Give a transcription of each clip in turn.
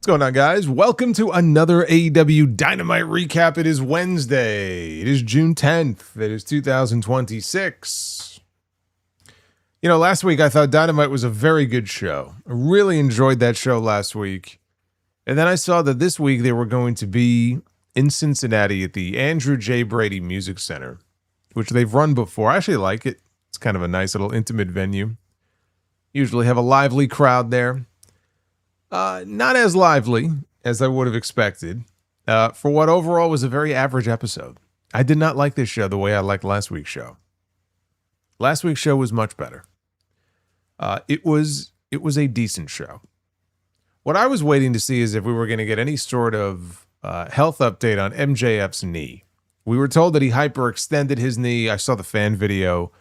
What's going on, guys? Welcome to another AEW Dynamite recap. It is Wednesday. It is June 10th. It is 2026. You know, last week I thought Dynamite was a very good show. I really enjoyed that show last week. And then I saw that this week they were going to be in Cincinnati at the Andrew J. Brady Music Center, which they've run before. I actually like it. It's kind of a nice little intimate venue. Usually have a lively crowd there. Not as lively as I would have expected for what overall was a very average episode. I did not like this show the way I liked last week's show. Last week's show was much better. It was a decent show. What I was waiting to see is if we were going to get any sort of health update on MJF's knee. We were told that he hyperextended his knee. I saw the fan video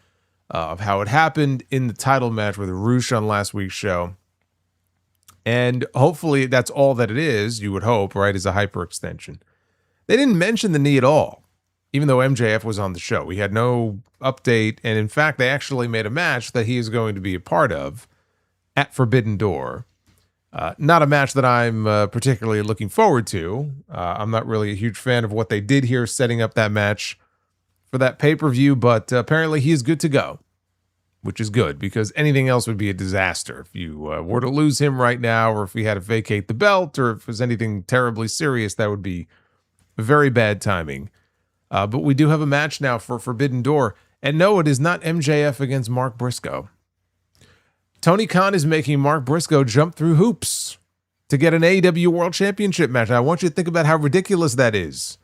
of how it happened in the title match with Roosh on last week's show. And hopefully that's all that it is, you would hope, right, is a hyperextension. They didn't mention the knee at all, even though MJF was on the show. We had no update, and in fact, they actually made a match that he is going to be a part of at Forbidden Door. Not a match that I'm particularly looking forward to. I'm not really a huge fan of what they did here, setting up that match for that pay-per-view, but apparently he is good to go. Which is good, because anything else would be a disaster. If you were to lose him right now, or if we had to vacate the belt, or if it was anything terribly serious, that would be very bad timing. But we do have a match now for Forbidden Door. And no, it is not MJF against Mark Briscoe. Tony Khan is making Mark Briscoe jump through hoops to get an AEW World Championship match. I want you to think about how ridiculous that is,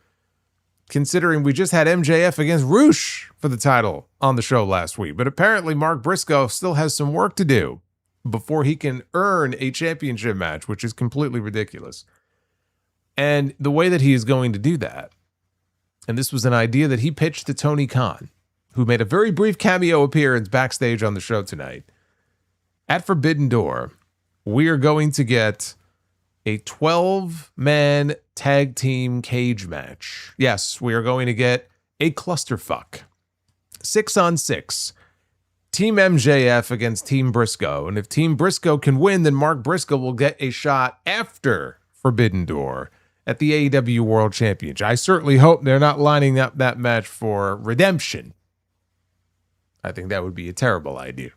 considering we just had MJF against Roosh for the title on the show last week. But apparently Mark Briscoe still has some work to do before he can earn a championship match, which is completely ridiculous. And the way that he is going to do that, and this was an idea that he pitched to Tony Khan, who made a very brief cameo appearance backstage on the show tonight. At Forbidden Door, we are going to get a 12-man tag team cage match. Yes, we are going to get a clusterfuck. 6-on-6. Team MJF against Team Briscoe. And if Team Briscoe can win, then Mark Briscoe will get a shot after Forbidden Door at the AEW World Championship. I certainly hope they're not lining up that match for redemption. I think that would be a terrible idea.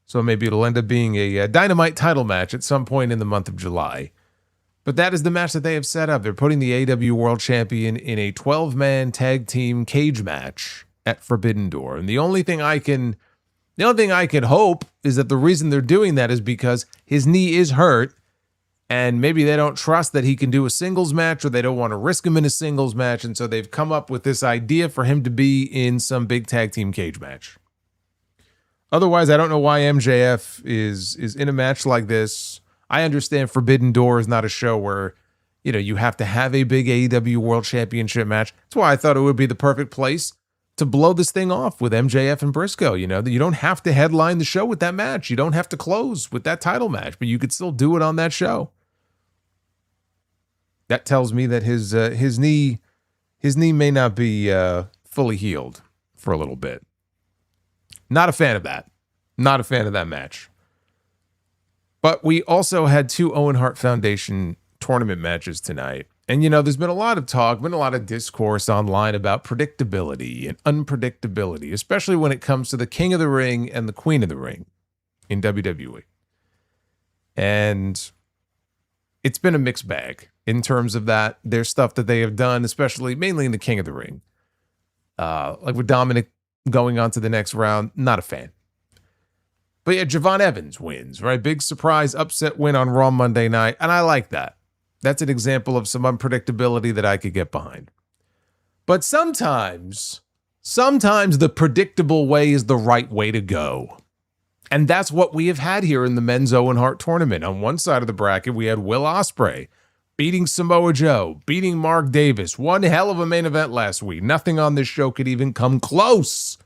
So maybe it'll end up being a Dynamite title match at some point in the month of July. But that is the match that they have set up. They're putting the AEW World Champion in a 12-man tag team cage match at Forbidden Door. And the only thing I can hope is that the reason they're doing that is because his knee is hurt, and maybe they don't trust that he can do a singles match, or they don't want to risk him in a singles match, and so they've come up with this idea for him to be in some big tag team cage match. Otherwise, I don't know why MJF is in a match like this. I understand Forbidden Door is not a show where, you know, you have to have a big AEW World Championship match. That's why I thought it would be the perfect place to blow this thing off with MJF and Briscoe. You know, you don't have to headline the show with that match. You don't have to close with that title match, but you could still do it on that show. That tells me that his knee may not be fully healed for a little bit. Not a fan of that. Not a fan of that match. But we also had 2 Owen Hart Foundation tournament matches tonight. And, you know, there's been a lot of talk, been a lot of discourse online about predictability and unpredictability, especially when it comes to the King of the Ring and the Queen of the Ring in WWE. And it's been a mixed bag in terms of that. There's stuff that they have done, especially mainly in the King of the Ring. Like with Dominic going on to the next round, not a fan. But yeah, Javon Evans wins, right? Big surprise upset win on Raw Monday night, and I like that. That's an example of some unpredictability that I could get behind. But sometimes the predictable way is the right way to go. And that's what we have had here in the men's Owen Hart tournament. On one side of the bracket, we had Will Ospreay beating Samoa Joe, beating Mark Davis. One hell of a main event last week. Nothing on this show could even come close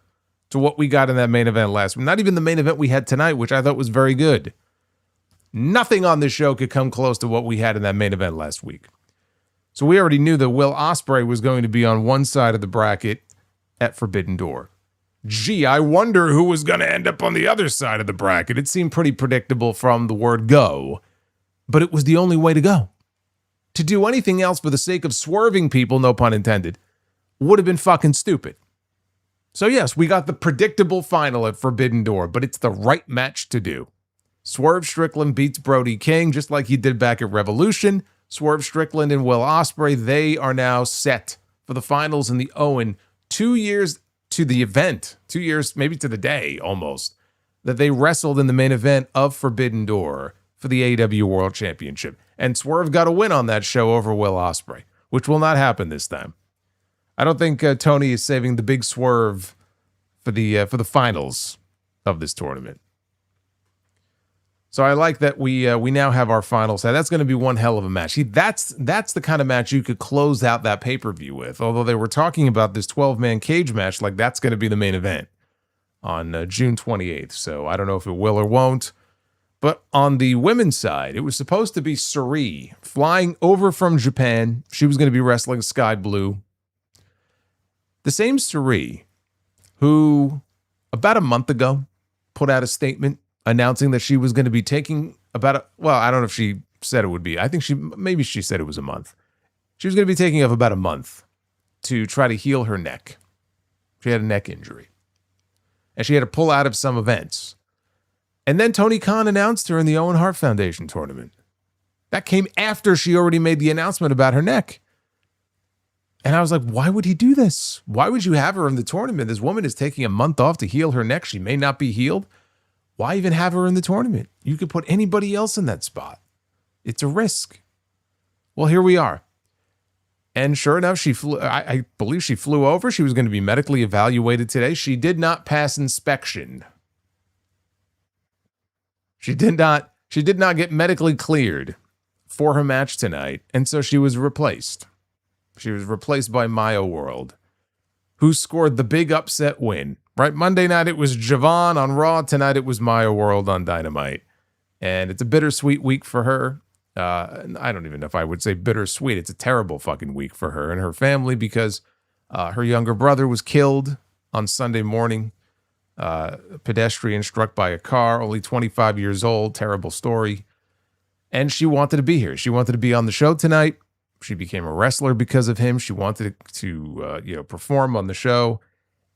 to what we got in that main event last week. Not even the main event we had tonight, which I thought was very good. Nothing on this show could come close to what we had in that main event last week. So we already knew that Will Ospreay was going to be on one side of the bracket at Forbidden Door. Gee, I wonder who was going to end up on the other side of the bracket. It seemed pretty predictable from the word go, but it was the only way to go. To do anything else for the sake of swerving people, no pun intended, would have been fucking stupid. So yes, we got the predictable final at Forbidden Door, but it's the right match to do. Swerve Strickland beats Brody King, just like he did back at Revolution. Swerve Strickland and Will Ospreay, they are now set for the finals in the Owen. 2 years to the event, 2 years, maybe to the day almost, that they wrestled in the main event of Forbidden Door for the AEW World Championship. And Swerve got a win on that show over Will Ospreay, which will not happen this time. I don't think Tony is saving the big swerve for the finals of this tournament. So I like that we now have our finals. That's going to be one hell of a match. See, that's the kind of match you could close out that pay-per-view with. Although they were talking about this 12-man cage match, like that's going to be the main event on June 28th. So I don't know if it will or won't. But on the women's side, it was supposed to be Sareee flying over from Japan. She was going to be wrestling Skye Blue. The same Sareee who about a month ago put out a statement announcing that she was going to be taking I don't know if she said it would be. I think maybe she said it was a month. She was going to be taking off about a month to try to heal her neck. She had a neck injury. And she had to pull out of some events. And then Tony Khan announced her in the Owen Hart Foundation tournament. That came after she already made the announcement about her neck. And I was like, why would he do this? Why would you have her in the tournament? This woman is taking a month off to heal her neck. She may not be healed. Why even have her in the tournament? You could put anybody else in that spot. It's a risk. Well, here we are. And sure enough, she flew. I believe she flew over. She was going to be medically evaluated today. She did not pass inspection. She did not get medically cleared for her match tonight, and so she was replaced. She was replaced by Maya World, who scored the big upset win. Right, Monday night it was Javon on Raw. Tonight it was Maya World on Dynamite, and it's a bittersweet week for her. I don't even know if I would say bittersweet. It's a terrible fucking week for her and her family because her younger brother was killed on Sunday morning. A pedestrian struck by a car, only 25 years old. Terrible story. And she wanted to be here. She wanted to be on the show tonight. She became a wrestler because of him. She wanted to perform on the show.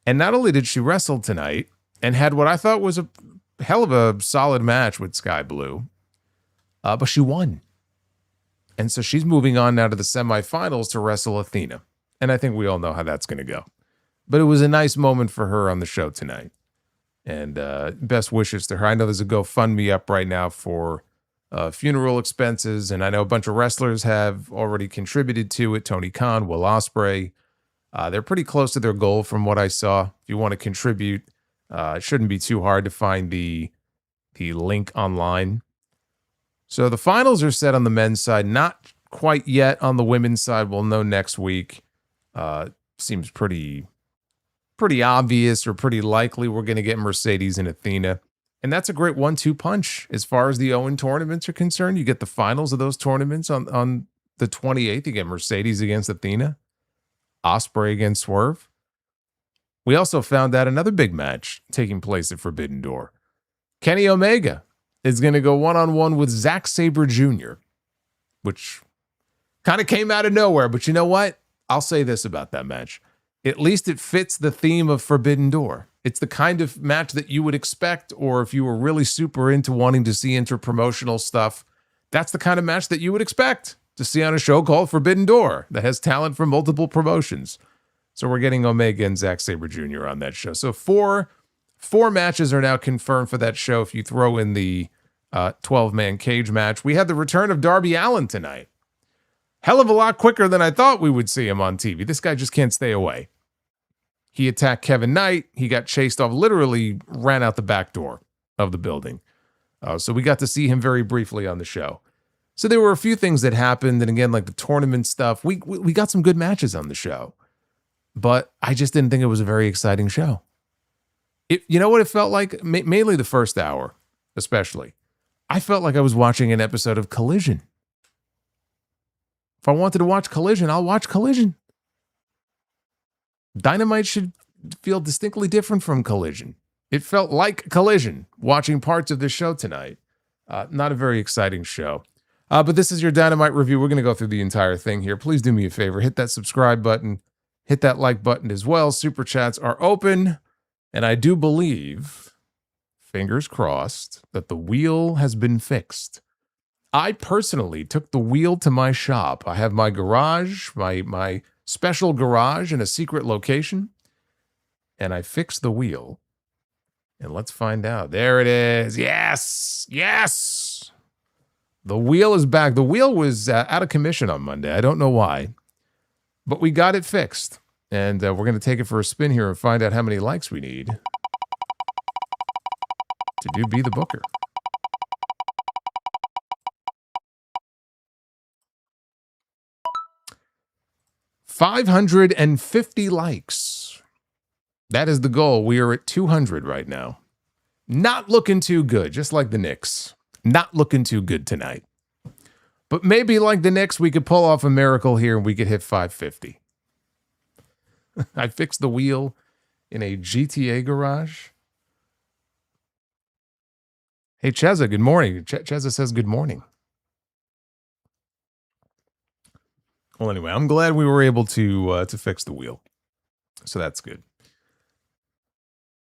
And not only did she wrestle tonight and had what I thought was a hell of a solid match with Skye Blue, but she won. And so she's moving on now to the semifinals to wrestle Athena. And I think we all know how that's going to go. But it was a nice moment for her on the show tonight. And best wishes to her. I know there's a GoFundMe up right now for funeral expenses. And I know a bunch of wrestlers have already contributed to it. Tony Khan, Will Ospreay. They're pretty close to their goal from what I saw. If you want to contribute, it shouldn't be too hard to find the link online. So the finals are set on the men's side. Not quite yet on the women's side. We'll know next week. Seems pretty obvious or pretty likely we're going to get Mercedes and Athena. And that's a great 1-2 punch as far as the Owen tournaments are concerned. You get the finals of those tournaments on the 28th. You get Mercedes against Athena. Ospreay against Swerve. We also found out another big match taking place at Forbidden Door. Kenny Omega is going to go one-on-one with Zack Sabre Jr., which kind of came out of nowhere. But you know what? I'll say this about that match. At least it fits the theme of Forbidden Door. It's the kind of match that you would expect, or if you were really super into wanting to see interpromotional stuff, that's the kind of match that you would expect to see on a show called Forbidden Door that has talent from multiple promotions. So we're getting Omega and Zack Sabre Jr. on that show. So four matches are now confirmed for that show if you throw in the 12-man cage match. We had the return of Darby Allin tonight. Hell of a lot quicker than I thought we would see him on TV. This guy just can't stay away. He attacked Kevin Knight. He got chased off, literally ran out the back door of the building. So we got to see him very briefly on the show. So there were a few things that happened. And again, like the tournament stuff, we got some good matches on the show. But I just didn't think it was a very exciting show. You know what it felt like? Mainly the first hour, especially. I felt like I was watching an episode of Collision. If I wanted to watch Collision, I'll watch Collision. Dynamite should feel distinctly different from Collision. It felt like Collision watching parts of the show tonight. Not a very exciting show. But this is your Dynamite review. We're going to go through the entire thing here. Please do me a favor. Hit that subscribe button. Hit that like button as well. Super chats are open. And I do believe, fingers crossed, that the wheel has been fixed. I personally took the wheel to my shop. I have my garage, my special garage in a secret location. And I fixed the wheel. And let's find out. There it is. Yes. Yes. The wheel is back. The wheel was out of commission on Monday. I don't know why. But we got it fixed. And we're going to take it for a spin here and find out how many likes we need to do Be the Booker. $550 likes. That is the goal. We are at 200 right now. Not looking too good, just like the Knicks. Not looking too good tonight. But maybe like the Knicks, we could pull off a miracle here and we could hit 550. I fixed the wheel in a GTA garage. Hey, Cheza, good morning. Cheza says good morning. Well, anyway, I'm glad we were able to fix the wheel. So that's good.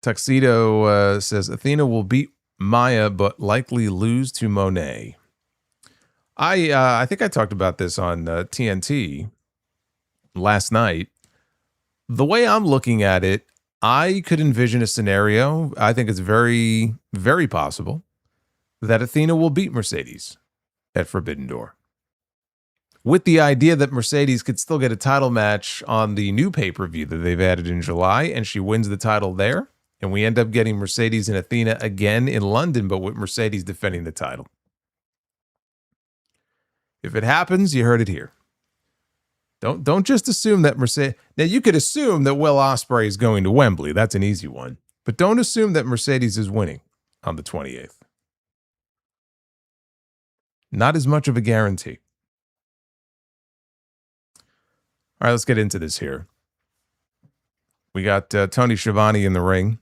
Tuxedo says Athena will beat Maya, but likely lose to Monet. I think I talked about this on TNT last night. The way I'm looking at it, I could envision a scenario, I think it's very, very possible, that Athena will beat Mercedes at Forbidden Door. With the idea that Mercedes could still get a title match on the new pay-per-view that they've added in July, and she wins the title there, and we end up getting Mercedes and Athena again in London, but with Mercedes defending the title. If it happens, you heard it here. Don't just assume that Mercedes... Now, you could assume that Will Ospreay is going to Wembley. That's an easy one. But don't assume that Mercedes is winning on the 28th. Not as much of a guarantee. All right, let's get into this here. We got Tony Schiavone in the ring,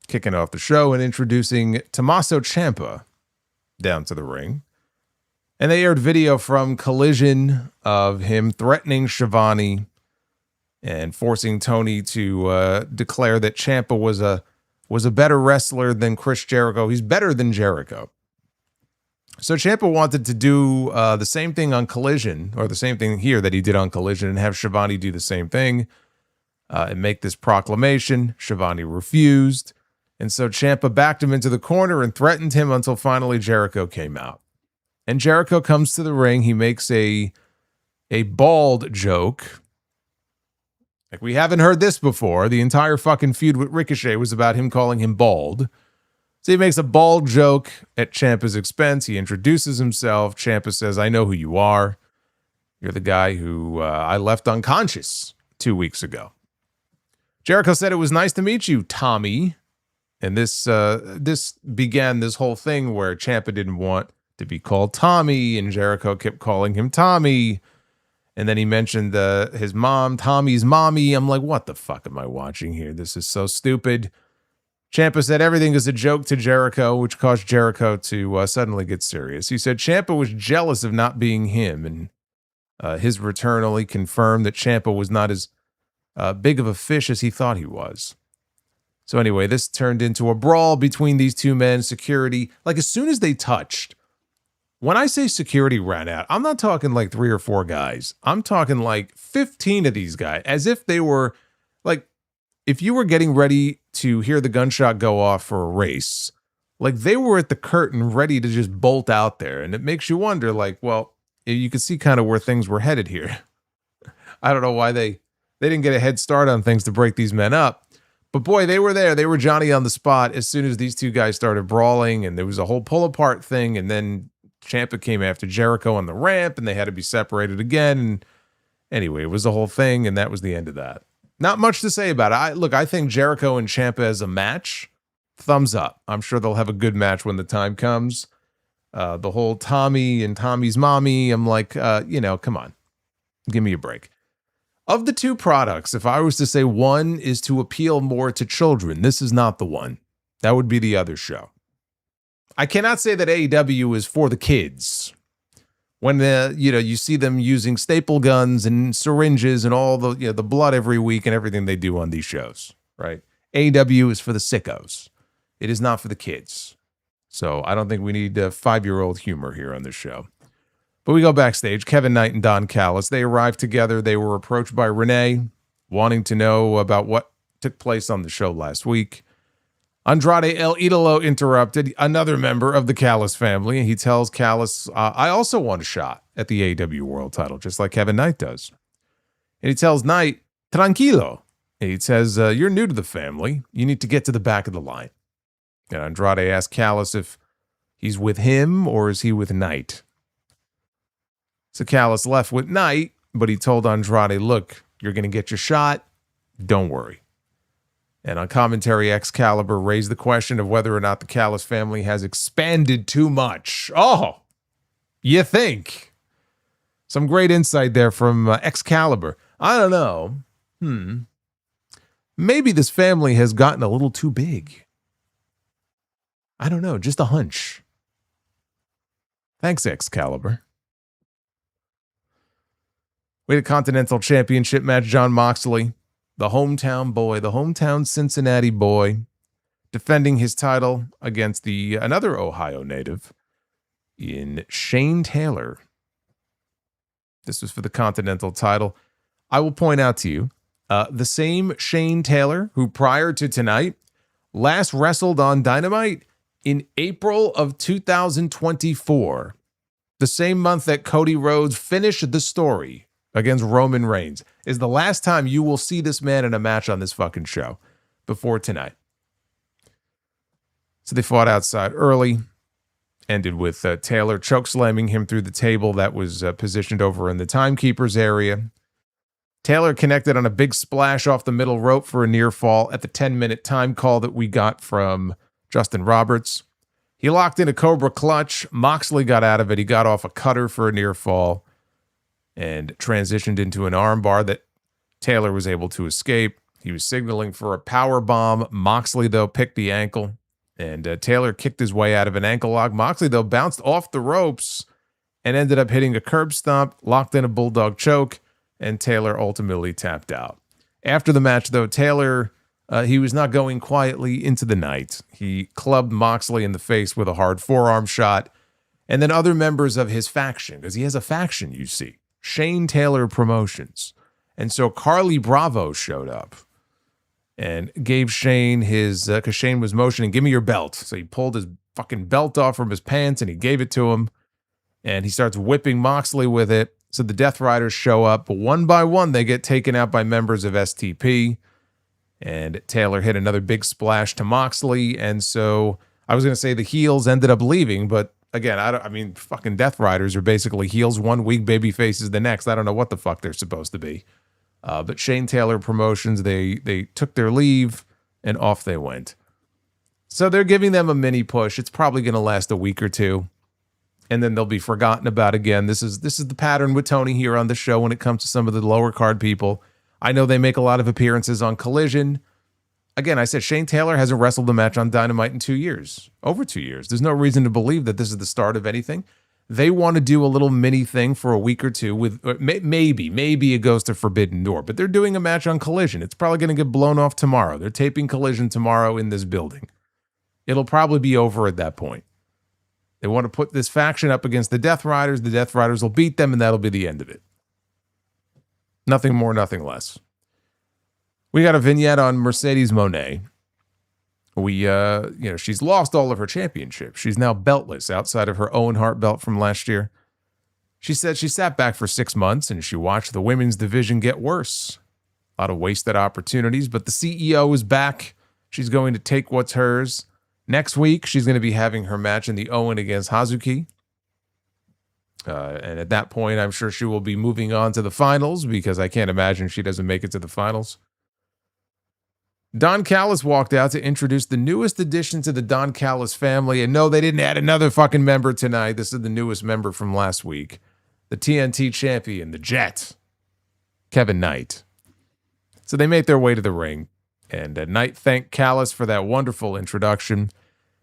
kicking off the show and introducing Tommaso Ciampa down to the ring. And they aired video from Collision of him threatening Schiavone and forcing Tony to declare that Ciampa was a better wrestler than Chris Jericho. He's better than Jericho. So Ciampa wanted to do the same thing on Collision, or the same thing here that he did on Collision, and have Schiavone do the same thing and make this proclamation. Schiavone refused. And so Ciampa backed him into the corner and threatened him until finally Jericho came out. And Jericho comes to the ring. He makes a bald joke. Like, we haven't heard this before. The entire fucking feud with Ricochet was about him calling him bald. So he makes a bald joke at Ciampa's expense. He introduces himself. Ciampa says, "I know who you are. You're the guy who I left unconscious 2 weeks ago." Jericho said, "It was nice to meet you, Tommy." And this began this whole thing where Ciampa didn't want to be called Tommy, and Jericho kept calling him Tommy. And then he mentioned his mom, Tommy's mommy. I'm like, what the fuck am I watching here? This is so stupid. Ciampa said everything is a joke to Jericho, which caused Jericho to suddenly get serious. He said Ciampa was jealous of not being him, and his return only confirmed that Ciampa was not as big of a fish as he thought he was. So anyway, this turned into a brawl between these two men. Security, like as soon as they touched, when I say security ran out, I'm not talking like 3 or 4 guys. I'm talking like 15 of these guys, as if they were like, if you were getting ready to hear the gunshot go off for a race, like they were at the curtain ready to just bolt out there. And it makes you wonder, like, well, you can see kind of where things were headed here. I don't know why they didn't get a head start on things to break these men up. But boy, they were there. They were Johnny on the spot as soon as these two guys started brawling, and there was a whole pull apart thing. And then Ciampa came after Jericho on the ramp, and they had to be separated again. And anyway, it was the whole thing, and that was the end of that. Not much to say about it. I think Jericho and Ciampa as a match, thumbs up. I'm sure they'll have a good match when the time comes. The whole Tommy and Tommy's mommy, I'm like, come on. Give me a break. Of the two products, if I was to say one is to appeal more to children, this is not the one. That would be the other show. I cannot say that AEW is for the kids. When you see them using staple guns and syringes and all the blood every week and everything they do on these shows, right? AEW is for the sickos. It is not for the kids. So I don't think we need 5-year-old humor here on this show. But we go backstage. Kevin Knight and Don Callis, they arrived together. They were approached by Renee, wanting to know about what took place on the show last week. Andrade El Idolo interrupted, another member of the Callis family. He tells Callis, I also want a shot at the AEW World title, just like Kevin Knight does. And he tells Knight, tranquilo. And he says, you're new to the family. You need to get to the back of the line. And Andrade asks Callis if he's with him or is he with Knight. So Callis left with Knight, but he told Andrade, look, you're going to get your shot. Don't worry. And on commentary, Excalibur raised the question of whether or not the Callis family has expanded too much. Oh, you think? Some great insight there from Excalibur. I don't know. Maybe this family has gotten a little too big. I don't know, just a hunch. Thanks, Excalibur. We had a Continental Championship match. Jon Moxley, the hometown boy, the hometown Cincinnati boy, defending his title against another Ohio native in Shane Taylor. This was for the Continental title. I will point out to you, the same Shane Taylor who prior to tonight last wrestled on Dynamite in April of 2024, the same month that Cody Rhodes finished the story against Roman Reigns, is the last time you will see this man in a match on this fucking show before tonight. So they fought outside early, ended with Taylor chokeslamming him through the table that was positioned over in the timekeeper's area. Taylor connected on a big splash off the middle rope for a near fall at the 10-minute time call that we got from Justin Roberts. He locked in a Cobra clutch. Moxley got out of it. He got off a cutter for a near fall and transitioned into an armbar that Taylor was able to escape. He was signaling for a power bomb. Moxley, though, picked the ankle, and Taylor kicked his way out of an ankle lock. Moxley, though, bounced off the ropes and ended up hitting a curb stomp, locked in a bulldog choke, and Taylor ultimately tapped out. After the match, though, Taylor, he was not going quietly into the night. He clubbed Moxley in the face with a hard forearm shot, and then other members of his faction, because he has a faction, you see, Shane Taylor Promotions. And so Carly Bravo showed up and gave Shane his, because Shane was motioning, give me your belt. So he pulled his fucking belt off from his pants and he gave it to him. And he starts whipping Moxley with it. So the Death Riders show up. But one by one, they get taken out by members of STP. And Taylor hit another big splash to Moxley. And so I was going to say the heels ended up leaving, but again, I mean, fucking Death Riders are basically heels 1 week, baby faces the next. I don't know what the fuck they're supposed to be. But Shane Taylor Promotions, they took their leave and off they went. So they're giving them a mini push. It's probably going to last a week or two. and then they'll be forgotten about again. This is the pattern with Tony here on the show when it comes to some of the lower card people. I know they make a lot of appearances on Collision. Again, I said Shane Taylor hasn't wrestled a match on Dynamite in 2 years. Over 2 years. There's no reason to believe that this is the start of anything. They want to do a little mini thing for a week or two with maybe it goes to Forbidden Door, but they're doing a match on Collision. It's probably going to get blown off tomorrow. They're taping Collision tomorrow in this building. It'll probably be over at that point. They want to put this faction up against the Death Riders. The Death Riders will beat them, and that'll be the end of it. Nothing more, nothing less. We got a vignette on Mercedes Moné. She's lost all of her championships. She's now beltless outside of her Owen Hart belt from last year. She said she sat back for 6 months and she watched the women's division get worse. A lot of wasted opportunities, but the CEO is back. She's going to take what's hers. Next week, she's going to be having her match in the Owen against Hazuki. And at that point, I'm sure she will be moving on to the finals because I can't imagine she doesn't make it to the finals. Don Callis walked out to introduce the newest addition to the Don Callis family. And no, they didn't add another fucking member tonight. This is the newest member from last week. The TNT champion, the Jet, Kevin Knight. So they make their way to the ring. And Knight thanked Callis for that wonderful introduction.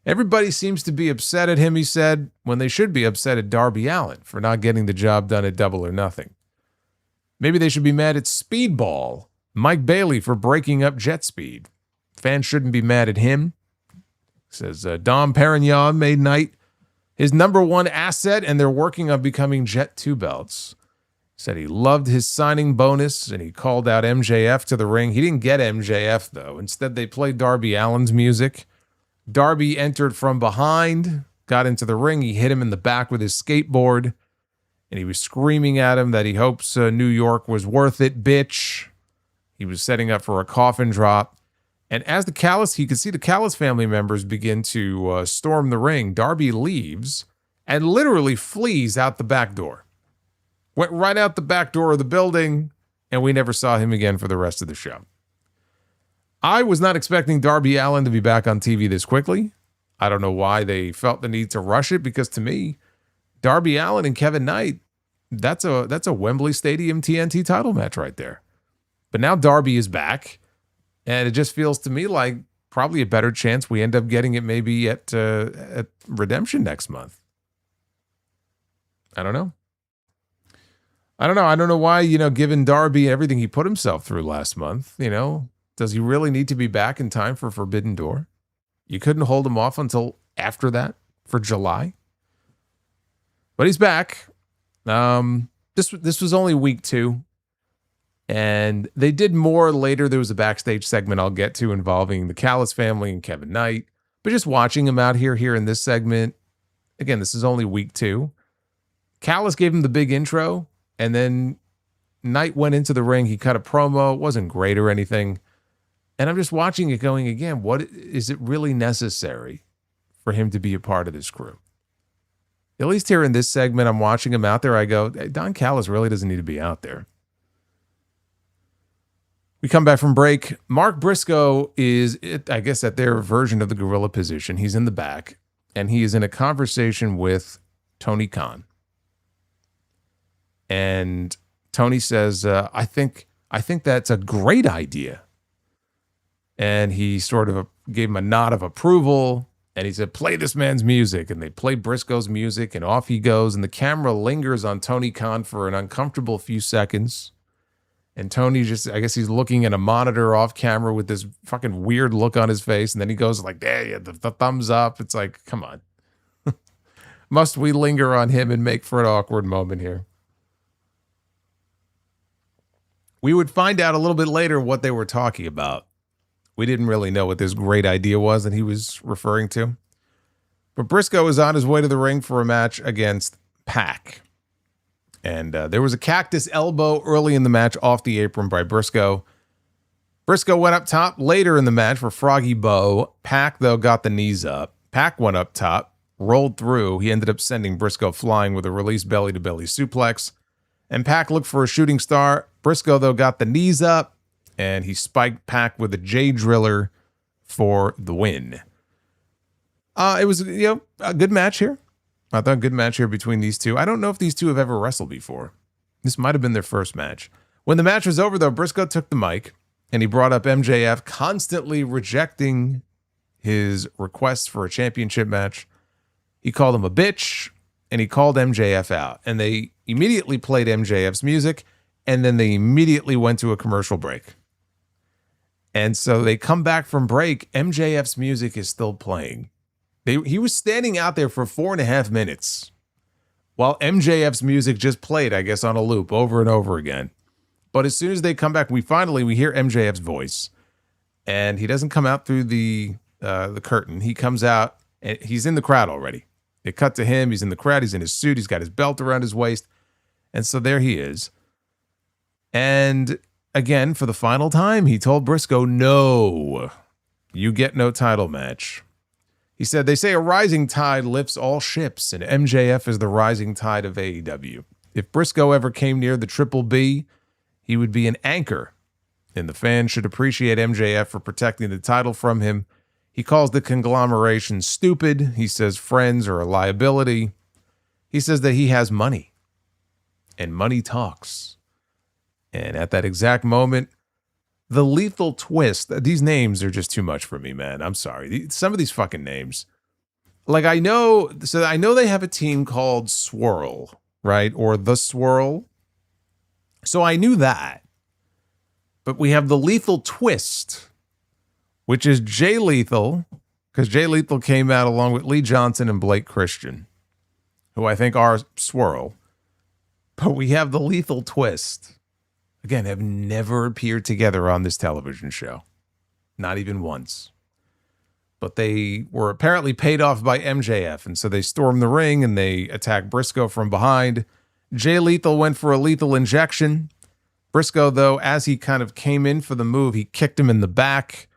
Everybody seems to be upset at him, he said, when they should be upset at Darby Allin for not getting the job done at Double or Nothing. Maybe they should be mad at Speedball, Mike Bailey, for breaking up Jet Speed. Fans shouldn't be mad at him. Says Dom Perignon made Knight his number one asset, and they're working on becoming Jet 2 belts. Said he loved his signing bonus, and he called out MJF to the ring. He didn't get MJF, though. Instead, they played Darby Allin's music. Darby entered from behind, got into the ring. He hit him in the back with his skateboard, and he was screaming at him that he hopes New York was worth it, bitch. He was setting up for a coffin drop. And as he could see the Callis family members begin to storm the ring, Darby leaves and literally flees out the back door. Went right out the back door of the building, and we never saw him again for the rest of the show. I was not expecting Darby Allin to be back on TV this quickly. I don't know why they felt the need to rush it, because to me, Darby Allin and Kevin Knight, that's a Wembley Stadium TNT title match right there. But now Darby is back, and it just feels to me like probably a better chance we end up getting it maybe at Redemption next month. I don't know. I don't know why, given Darby everything he put himself through last month, does he really need to be back in time for Forbidden Door? You couldn't hold him off until after that for July. But he's back. This was only week 2. And they did more later. There was a backstage segment I'll get to involving the Callis family and Kevin Knight. But just watching him out here in this segment, again, this is only week 2. Callis gave him the big intro, and then Knight went into the ring. He cut a promo. It wasn't great or anything. And I'm just watching it going, again, what is it really necessary for him to be a part of this crew? At least here in this segment, I'm watching him out there. I go, Don Callis really doesn't need to be out there. We come back from break. Mark Briscoe is, I guess, at their version of the gorilla position. He's in the back, and he is in a conversation with Tony Khan. And Tony says, I think that's a great idea. And he sort of gave him a nod of approval. And he said, play this man's music. And they play Briscoe's music, and off he goes. And the camera lingers on Tony Khan for an uncomfortable few seconds. And Tony I guess he's looking at a monitor off camera with this fucking weird look on his face. And then he goes like, yeah, the thumbs up. It's like, come on. Must we linger on him and make for an awkward moment here? We would find out a little bit later what they were talking about. We didn't really know what this great idea was that he was referring to. But Briscoe is on his way to the ring for a match against Pac. And there was a cactus elbow early in the match off the apron by Briscoe. Briscoe went up top later in the match for Froggy Bow. Pac, though, got the knees up. Pac went up top, rolled through. He ended up sending Briscoe flying with a release belly-to-belly suplex. And Pac looked for a shooting star. Briscoe, though, got the knees up, and he spiked Pac with a J Driller for the win. It was, a good match here. I thought good match here between these two. I don't know if these two have ever wrestled before. This might have been their first match. When the match was over, though, Briscoe took the mic and he brought up MJF, constantly rejecting his requests for a championship match. He called him a bitch and he called MJF out. And they immediately played MJF's music and then they immediately went to a commercial break. And so they come back from break. MJF's music is still playing. He was standing out there for 4.5 minutes while MJF's music just played, I guess, on a loop over and over again. But as soon as they come back, we hear MJF's voice, and he doesn't come out through the curtain. He comes out, and he's in the crowd already. It cut to him. He's in the crowd. He's in his suit. He's got his belt around his waist. And so there he is. And again, for the final time, he told Briscoe, no, you get no title match. He said, they say a rising tide lifts all ships, and MJF is the rising tide of AEW. If Briscoe ever came near the Triple B, he would be an anchor, and the fans should appreciate MJF for protecting the title from him. He calls the conglomeration stupid. He says friends are a liability. He says that he has money, and money talks. And at that exact moment, the Lethal Twist, these names are just too much for me, man. I'm sorry. Some of these fucking names. Like I know they have a team called Swirl, right? Or The Swirl. So I knew that. But we have the Lethal Twist, which is Jay Lethal, because Jay Lethal came out along with Lee Johnson and Blake Christian, who I think are Swirl. But we have the Lethal Twist. Again, have never appeared together on this television show. Not even once. But they were apparently paid off by MJF, and so they stormed the ring and they attacked Briscoe from behind. Jay Lethal went for a lethal injection. Briscoe, though, as he kind of came in for the move, he kicked him in the back,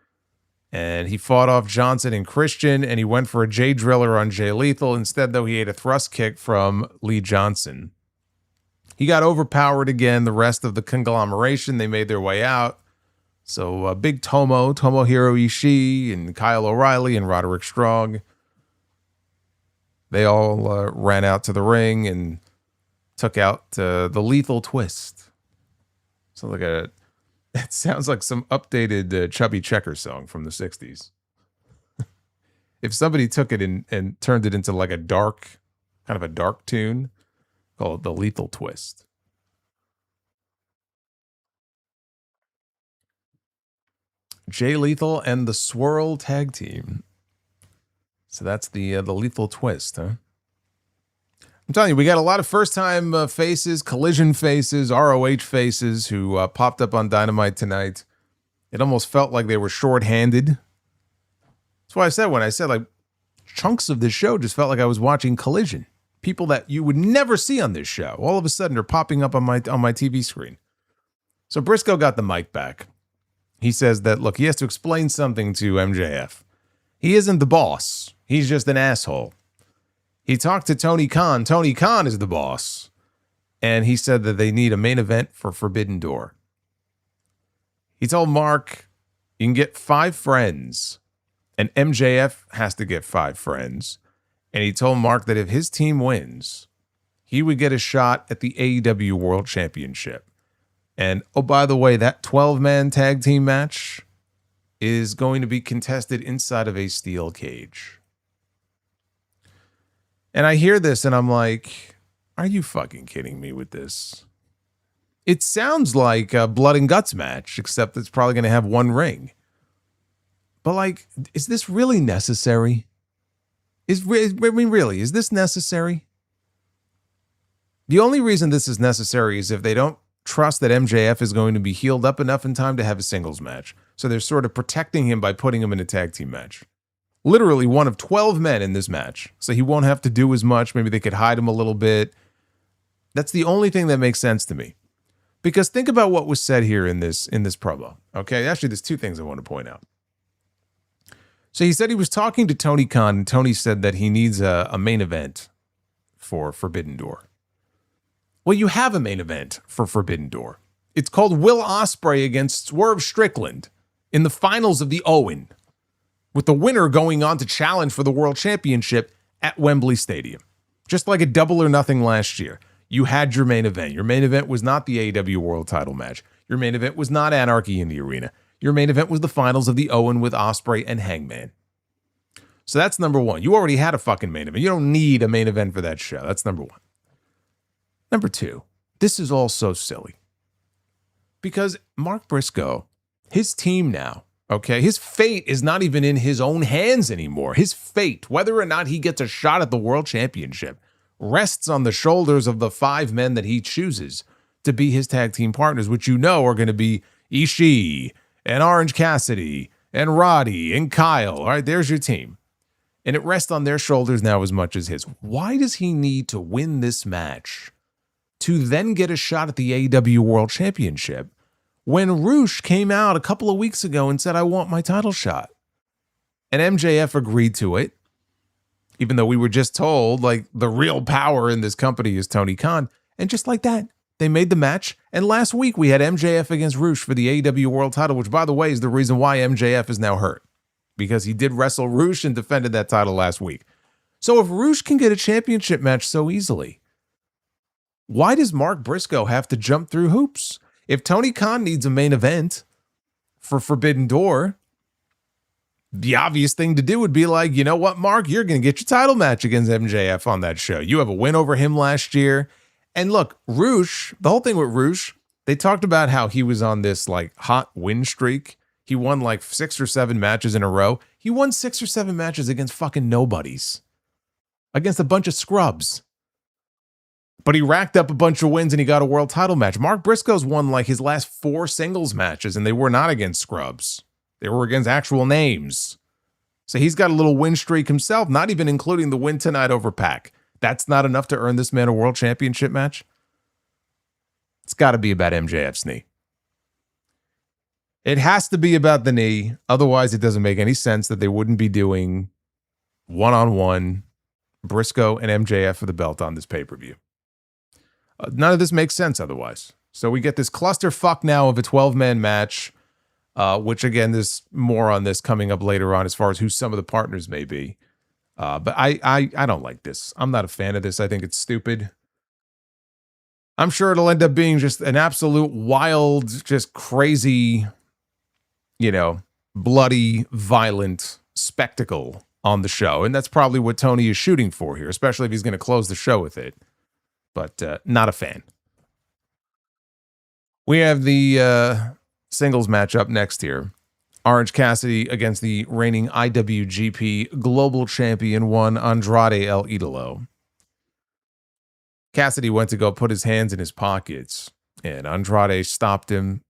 and he fought off Johnson and Christian, and he went for a Jay Driller on Jay Lethal. Instead, though, he ate a thrust kick from Lee Johnson. He got overpowered again. The rest of the conglomeration, they made their way out. So Big Tomohiro Ishii, and Kyle O'Reilly, and Roderick Strong, they all ran out to the ring and took out the Lethal Twist. So it sounds like some updated Chubby Checker song from the 60s. If somebody took it and turned it into like a dark, kind of a dark tune, call it the Lethal Twist. Jay Lethal and the Swirl tag team. So that's the Lethal Twist, huh? I'm telling you, we got a lot of first-time faces, Collision faces, ROH faces who popped up on Dynamite tonight. It almost felt like they were short-handed. That's why I said when I said like chunks of this show just felt like I was watching Collision. People that you would never see on this show, all of a sudden are popping up on my TV screen. So Briscoe got the mic back. He says that, look, he has to explain something to MJF. He isn't the boss. He's just an asshole. He talked to Tony Khan. Tony Khan is the boss. And he said that they need a main event for Forbidden Door. He told Mark, you can get 5 friends. And MJF has to get 5 friends. And he told Mark that if his team wins, he would get a shot at the AEW World Championship. And, oh, by the way, that 12-man tag team match is going to be contested inside of a steel cage. And I hear this and I'm like, are you fucking kidding me with this? It sounds like a blood and guts match, except it's probably going to have 1 ring. But like, is this really necessary? Really, is this necessary? The only reason this is necessary is if they don't trust that MJF is going to be healed up enough in time to have a singles match. So they're sort of protecting him by putting him in a tag team match. Literally one of 12 men in this match. So he won't have to do as much. Maybe they could hide him a little bit. That's the only thing that makes sense to me. Because think about what was said here in this promo. Okay, actually, there's 2 things I want to point out. So he said he was talking to Tony Khan, and Tony said that he needs a main event for Forbidden Door. Well, you have a main event for Forbidden Door. It's called Will Ospreay against Swerve Strickland in the finals of the Owen, with the winner going on to challenge for the World Championship at Wembley Stadium. Just like a Double or Nothing last year. You had your main event. Your main event was not the AEW World Title match. Your main event was not Anarchy in the Arena. Your main event was the finals of the Owen with Ospreay and Hangman. So that's number one. You already had a fucking main event. You don't need a main event for that show. That's number one. Number two, this is all so silly. Because Mark Briscoe, his team now, okay, his fate is not even in his own hands anymore. His fate, whether or not he gets a shot at the World Championship, rests on the shoulders of the 5 men that he chooses to be his tag team partners, which you know are going to be Ishii and Orange Cassidy and Roddy and Kyle. All right, there's your team. And it rests on their shoulders now as much as his. Why does he need to win this match to then get a shot at the AEW World Championship when Roosh came out a couple of weeks ago and said, I want my title shot? And MJF agreed to it, even though we were just told, like, the real power in this company is Tony Khan. And just like that, they made the match. And last week we had MJF against Roosh for the AEW World title, which, by the way, is the reason why MJF is now hurt. Because he did wrestle Roosh and defended that title last week. So if Roosh can get a championship match so easily, why does Mark Briscoe have to jump through hoops? If Tony Khan needs a main event for Forbidden Door, the obvious thing to do would be like, you know what, Mark, you're going to get your title match against MJF on that show. You have a win over him last year. And look, Roosh, the whole thing with Roosh, they talked about how he was on this like hot win streak. He won like 6 or 7 matches in a row. He won 6 or 7 matches against fucking nobodies. Against a bunch of scrubs. But he racked up a bunch of wins and he got a world title match. Mark Briscoe's won like his last 4 singles matches and they were not against scrubs. They were against actual names. So he's got a little win streak himself, not even including the win tonight over Pac. That's not enough to earn this man a world championship match? It's got to be about MJF's knee. It has to be about the knee. Otherwise, it doesn't make any sense that they wouldn't be doing one-on-one Briscoe and MJF for the belt on this pay-per-view. None of this makes sense otherwise. So we get this clusterfuck now of a 12-man match, which, again, there's more on this coming up later on as far as who some of the partners may be. But I don't like this. I'm not a fan of this. I think it's stupid. I'm sure it'll end up being just an absolute wild, just crazy, you know, bloody, violent spectacle on the show. And that's probably what Tony is shooting for here, especially if he's going to close the show with it. But not a fan. We have the singles match up next here. Orange Cassidy against the reigning IWGP Global Champion Andrade El Idolo. Cassidy went to go put his hands in his pockets, and Andrade stopped him.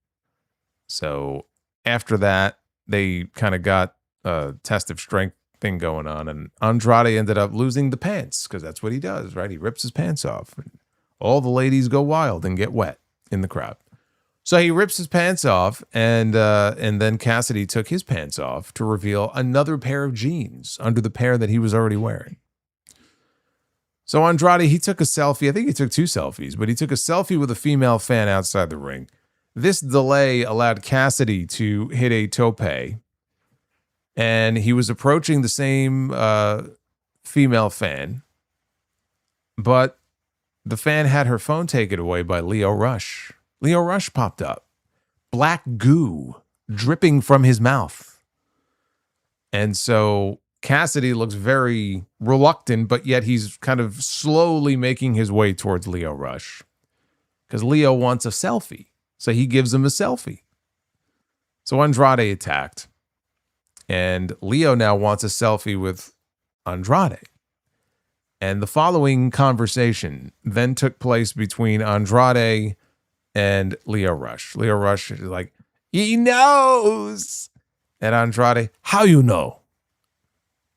So after that, they kind of got a test of strength thing going on, and Andrade ended up losing the pants, because that's what he does, right? He rips his pants off. And all the ladies go wild and get wet in the crowd. So he rips his pants off, and then Cassidy took his pants off to reveal another pair of jeans under the pair that he was already wearing. So Andrade, he took a selfie. I think he took 2 selfies, but he took a selfie with a female fan outside the ring. This delay allowed Cassidy to hit a tope, and he was approaching the same female fan, but the fan had her phone taken away by Lio Rush. Lio Rush popped up. Black goo dripping from his mouth. And so Cassidy looks very reluctant, but yet he's kind of slowly making his way towards Lio Rush. Because Lio wants a selfie. So he gives him a selfie. So Andrade attacked. And Lio now wants a selfie with Andrade. And the following conversation then took place between Andrade and Lio Rush. Lio Rush is like, he knows. And Andrade, how you know?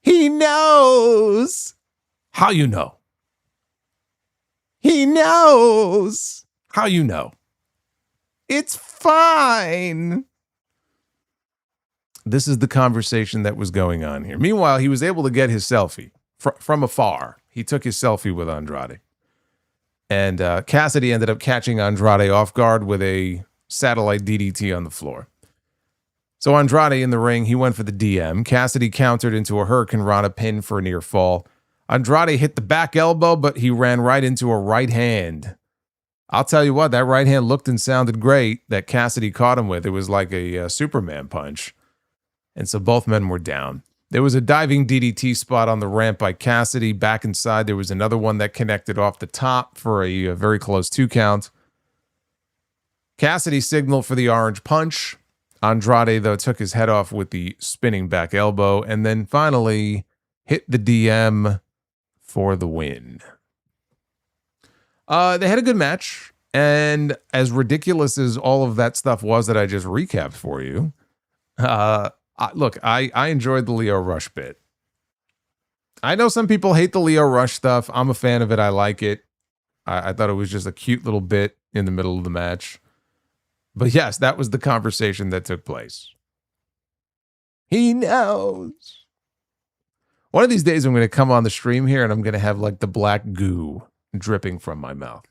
He knows. How you know? He knows. How you know? It's fine. This is the conversation that was going on here. Meanwhile, he was able to get his selfie from afar. He took his selfie with Andrade. And Cassidy ended up catching Andrade off guard with a satellite DDT on the floor. So Andrade in the ring, he went for the DM. Cassidy countered into a Hurricane Rana pin for a near fall. Andrade hit the back elbow, but he ran right into a right hand. I'll tell you what, that right hand looked and sounded great that Cassidy caught him with. It was like a Superman punch. And so both men were down. There was a diving DDT spot on the ramp by Cassidy. Back inside, there was another one that connected off the top for a very close 2 count. Cassidy signaled for the orange punch. Andrade, though, took his head off with the spinning back elbow and then finally hit the DM for the win. They had a good match, and as ridiculous as all of that stuff was that I just recapped for you, look, I enjoyed the Lio Rush bit. I know some people hate the Lio Rush stuff. I'm a fan of it. I like it. I thought it was just a cute little bit in the middle of the match. But yes, that was the conversation that took place. He knows. One of these days I'm going to come on the stream here and I'm going to have like the black goo dripping from my mouth.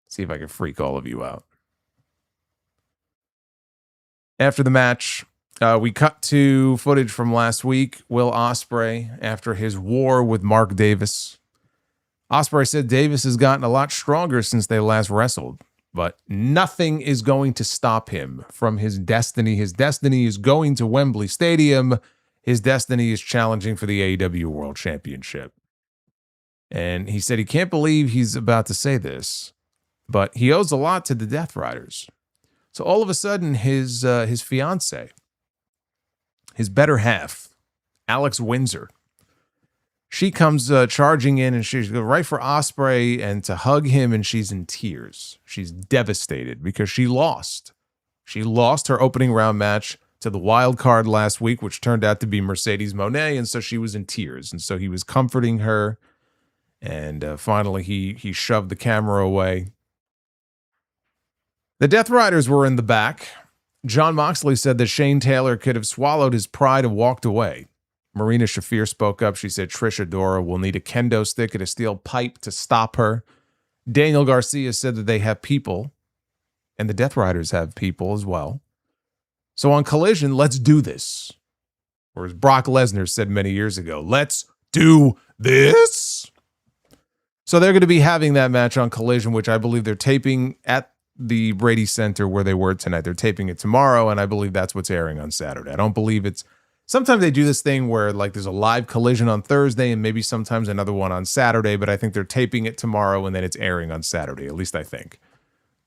See if I can freak all of you out. After the match, we cut to footage from last week. Will Ospreay, after his war with Mark Davis. Ospreay said Davis has gotten a lot stronger since they last wrestled, but nothing is going to stop him from his destiny. His destiny is going to Wembley Stadium. His destiny is challenging for the AEW World Championship. And he said he can't believe he's about to say this, but he owes a lot to the Death Riders. So all of a sudden, his fiance, his better half, Alex Windsor, she comes charging in and she's going right for Ospreay and to hug him, and she's in tears. She's devastated because she lost. She lost her opening round match to the wild card last week, which turned out to be Mercedes Moné, and so she was in tears. And so he was comforting her, and finally he shoved the camera away. The Death Riders were in the back. John Moxley said that Shane Taylor could have swallowed his pride and walked away. Marina Shafir spoke up. She said Trish Adora will need a kendo stick and a steel pipe to stop her. Daniel Garcia said that they have people, and the Death Riders have people as well. So on Collision, let's do this. Or as Brock Lesnar said many years ago, let's do this. So they're going to be having that match on Collision, which I believe they're taping at the Brady Center where they were tonight. They're taping it tomorrow, and I believe that's what's airing on Saturday. I don't believe it's... Sometimes they do this thing where like there's a live Collision on Thursday and maybe sometimes another one on Saturday, but I think they're taping it tomorrow and then it's airing on Saturday. At least I think.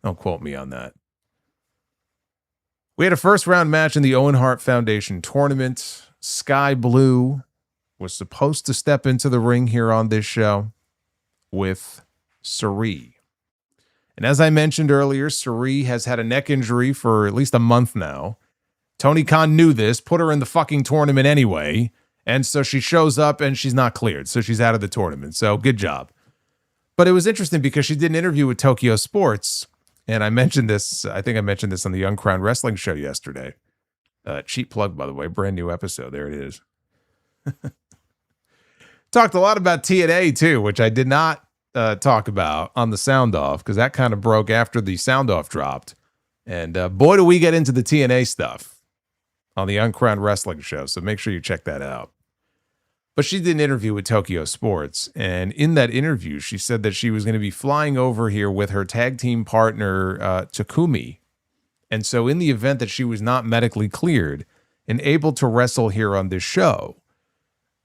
Don't quote me on that. We had a first round match in the Owen Hart Foundation tournament. Skye Blue was supposed to step into the ring here on this show with Sareee. And as I mentioned earlier, Sareee has had a neck injury for at least a month now. Tony Khan knew this, put her in the fucking tournament anyway, and so she shows up and she's not cleared, so she's out of the tournament. So good job. But it was interesting because she did an interview with Tokyo Sports, and I mentioned this, I think I mentioned this on the Young Crown Wrestling show yesterday. Cheap plug, by the way, brand new episode. There it is. Talked a lot about TNA too, which I did not talk about on the sound off because that kind of broke after the sound off dropped. And boy, do we get into the TNA stuff on the Uncrowned Wrestling show, so make sure you check that out. But she did an interview with Tokyo Sports, and in that interview, she said that she was going to be flying over here with her tag team partner, Takumi. And so in the event that she was not medically cleared and able to wrestle here on this show,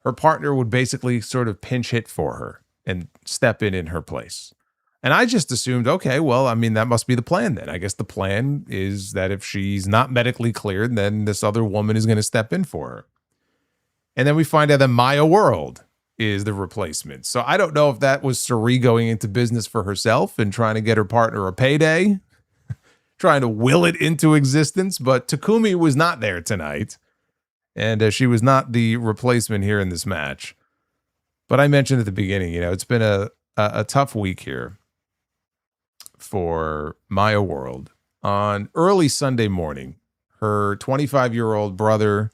her partner would basically sort of pinch hit for her and step in her place. And I just assumed, okay, well, I mean, that must be the plan then. I guess the plan is that if she's not medically cleared, then this other woman is going to step in for her. And then we find out that Maya World is the replacement. So I don't know if that was Sareee going into business for herself and trying to get her partner a payday, trying to will it into existence. But Takumi was not there tonight. And she was not the replacement here in this match. But I mentioned at the beginning, it's been a tough week here for Maya World. On early Sunday morning, her 25-year-old brother,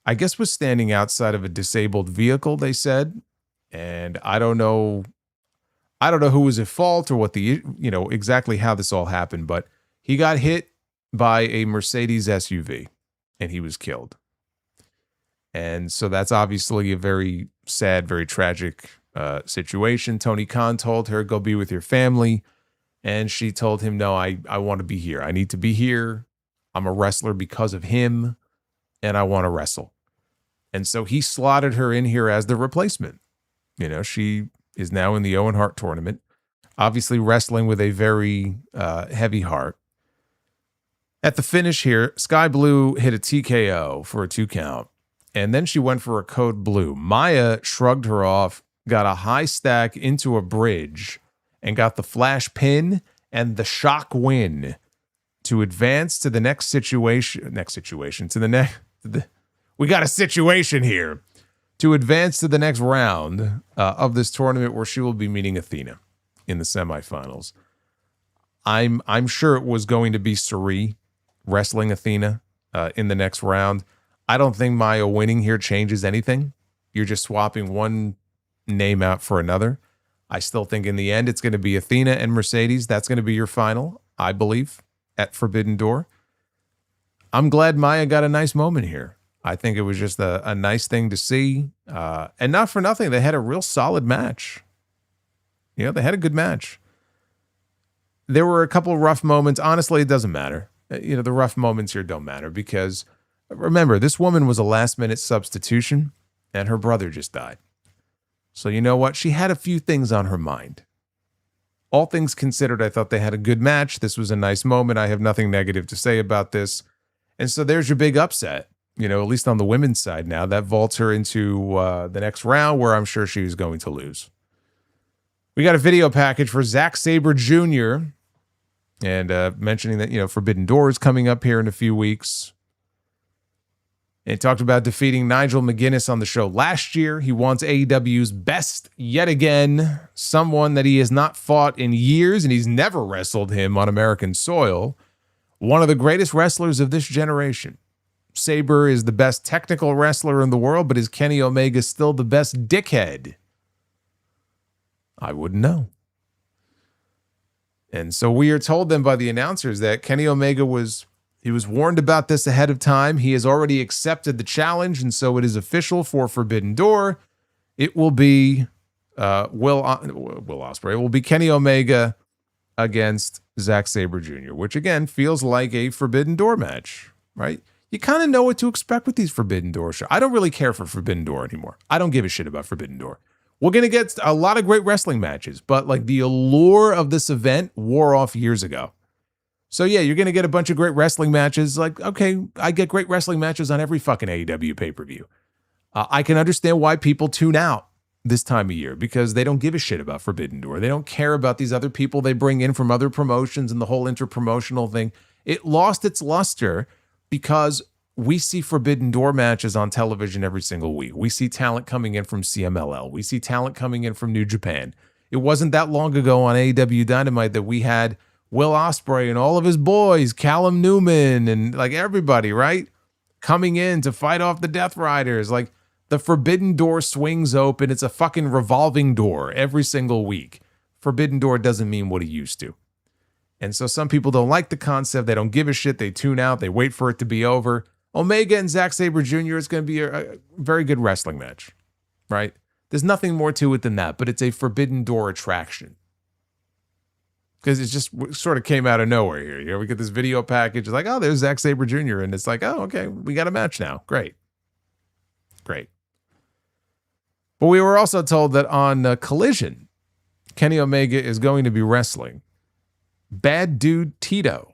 I guess, was standing outside of a disabled vehicle, they said. And I don't know who was at fault or what exactly how this all happened, but he got hit by a Mercedes SUV and he was killed. And so that's obviously a very sad, very tragic situation. Tony Khan told her, go be with your family. And she told him, no, I want to be here. I need to be here. I'm a wrestler because of him, and I want to wrestle. And so he slotted her in here as the replacement. You know, she is now in the Owen Hart tournament, obviously wrestling with a very heavy heart. At the finish here, Skye Blue hit a TKO for a 2 count, and then she went for a code blue. Maya shrugged her off, got a high stack into a bridge, and got the flash pin and the shock win to advance to the next situation. We got a situation here to advance to the next round of this tournament, where she will be meeting Athena in the semifinals. I'm sure it was going to be Sareee wrestling Athena in the next round. I don't think Maya winning here changes anything. You're just swapping one name out for another. I still think in the end it's going to be Athena and Mercedes. That's going to be your final, I believe, at Forbidden Door. I'm glad Maya got a nice moment here. I think it was just a nice thing to see. And not for nothing, they had a real solid match. You know, they had a good match. There were a couple of rough moments. Honestly, it doesn't matter. You know, the rough moments here don't matter because, remember, this woman was a last-minute substitution, and her brother just died. So you know what? She had a few things on her mind. All things considered, I thought they had a good match. This was a nice moment. I have nothing negative to say about this. And so there's your big upset, you know, at least on the women's side now. That vaults her into the next round, where I'm sure she's going to lose. We got a video package for Zack Sabre Jr. and mentioning that, you know, Forbidden Door is coming up here in a few weeks. And talked about defeating Nigel McGuinness on the show last year. He wants AEW's best yet again, someone that he has not fought in years, and he's never wrestled him on American soil. One of the greatest wrestlers of this generation. Sabre is the best technical wrestler in the world, but is Kenny Omega still the best dickhead? I wouldn't know. And so we are told then by the announcers that Kenny Omega was warned about this ahead of time. He has already accepted the challenge, and so it is official for Forbidden Door. It will be Will Ospreay. It will be Kenny Omega against Zack Sabre Jr., which again feels like a Forbidden Door match, right? You kind of know what to expect with these Forbidden Door shows. I don't really care for Forbidden Door anymore. I don't give a shit about Forbidden Door. We're going to get a lot of great wrestling matches, but like the allure of this event wore off years ago. So yeah, you're going to get a bunch of great wrestling matches. Like, okay, I get great wrestling matches on every fucking AEW pay-per-view. I can understand why people tune out this time of year because they don't give a shit about Forbidden Door. They don't care about these other people they bring in from other promotions and the whole interpromotional thing. It lost its luster because we see Forbidden Door matches on television every single week. We see talent coming in from CMLL. We see talent coming in from New Japan. It wasn't that long ago on AEW Dynamite that we had Will Ospreay and all of his boys, Callum Newman and like everybody, right? Coming in to fight off the Death Riders. Like the Forbidden Door swings open. It's a fucking revolving door every single week. Forbidden Door doesn't mean what it used to. And so some people don't like the concept. They don't give a shit. They tune out. They wait for it to be over. Omega and Zack Sabre Jr. is going to be a very good wrestling match, right? There's nothing more to it than that, but it's a Forbidden Door attraction. Because it just sort of came out of nowhere here. You know, we get this video package. It's like, oh, there's Zack Sabre Jr. And it's like, oh, okay, we got a match now. Great. Great. But we were also told that on Collision, Kenny Omega is going to be wrestling Bad Dude Tito,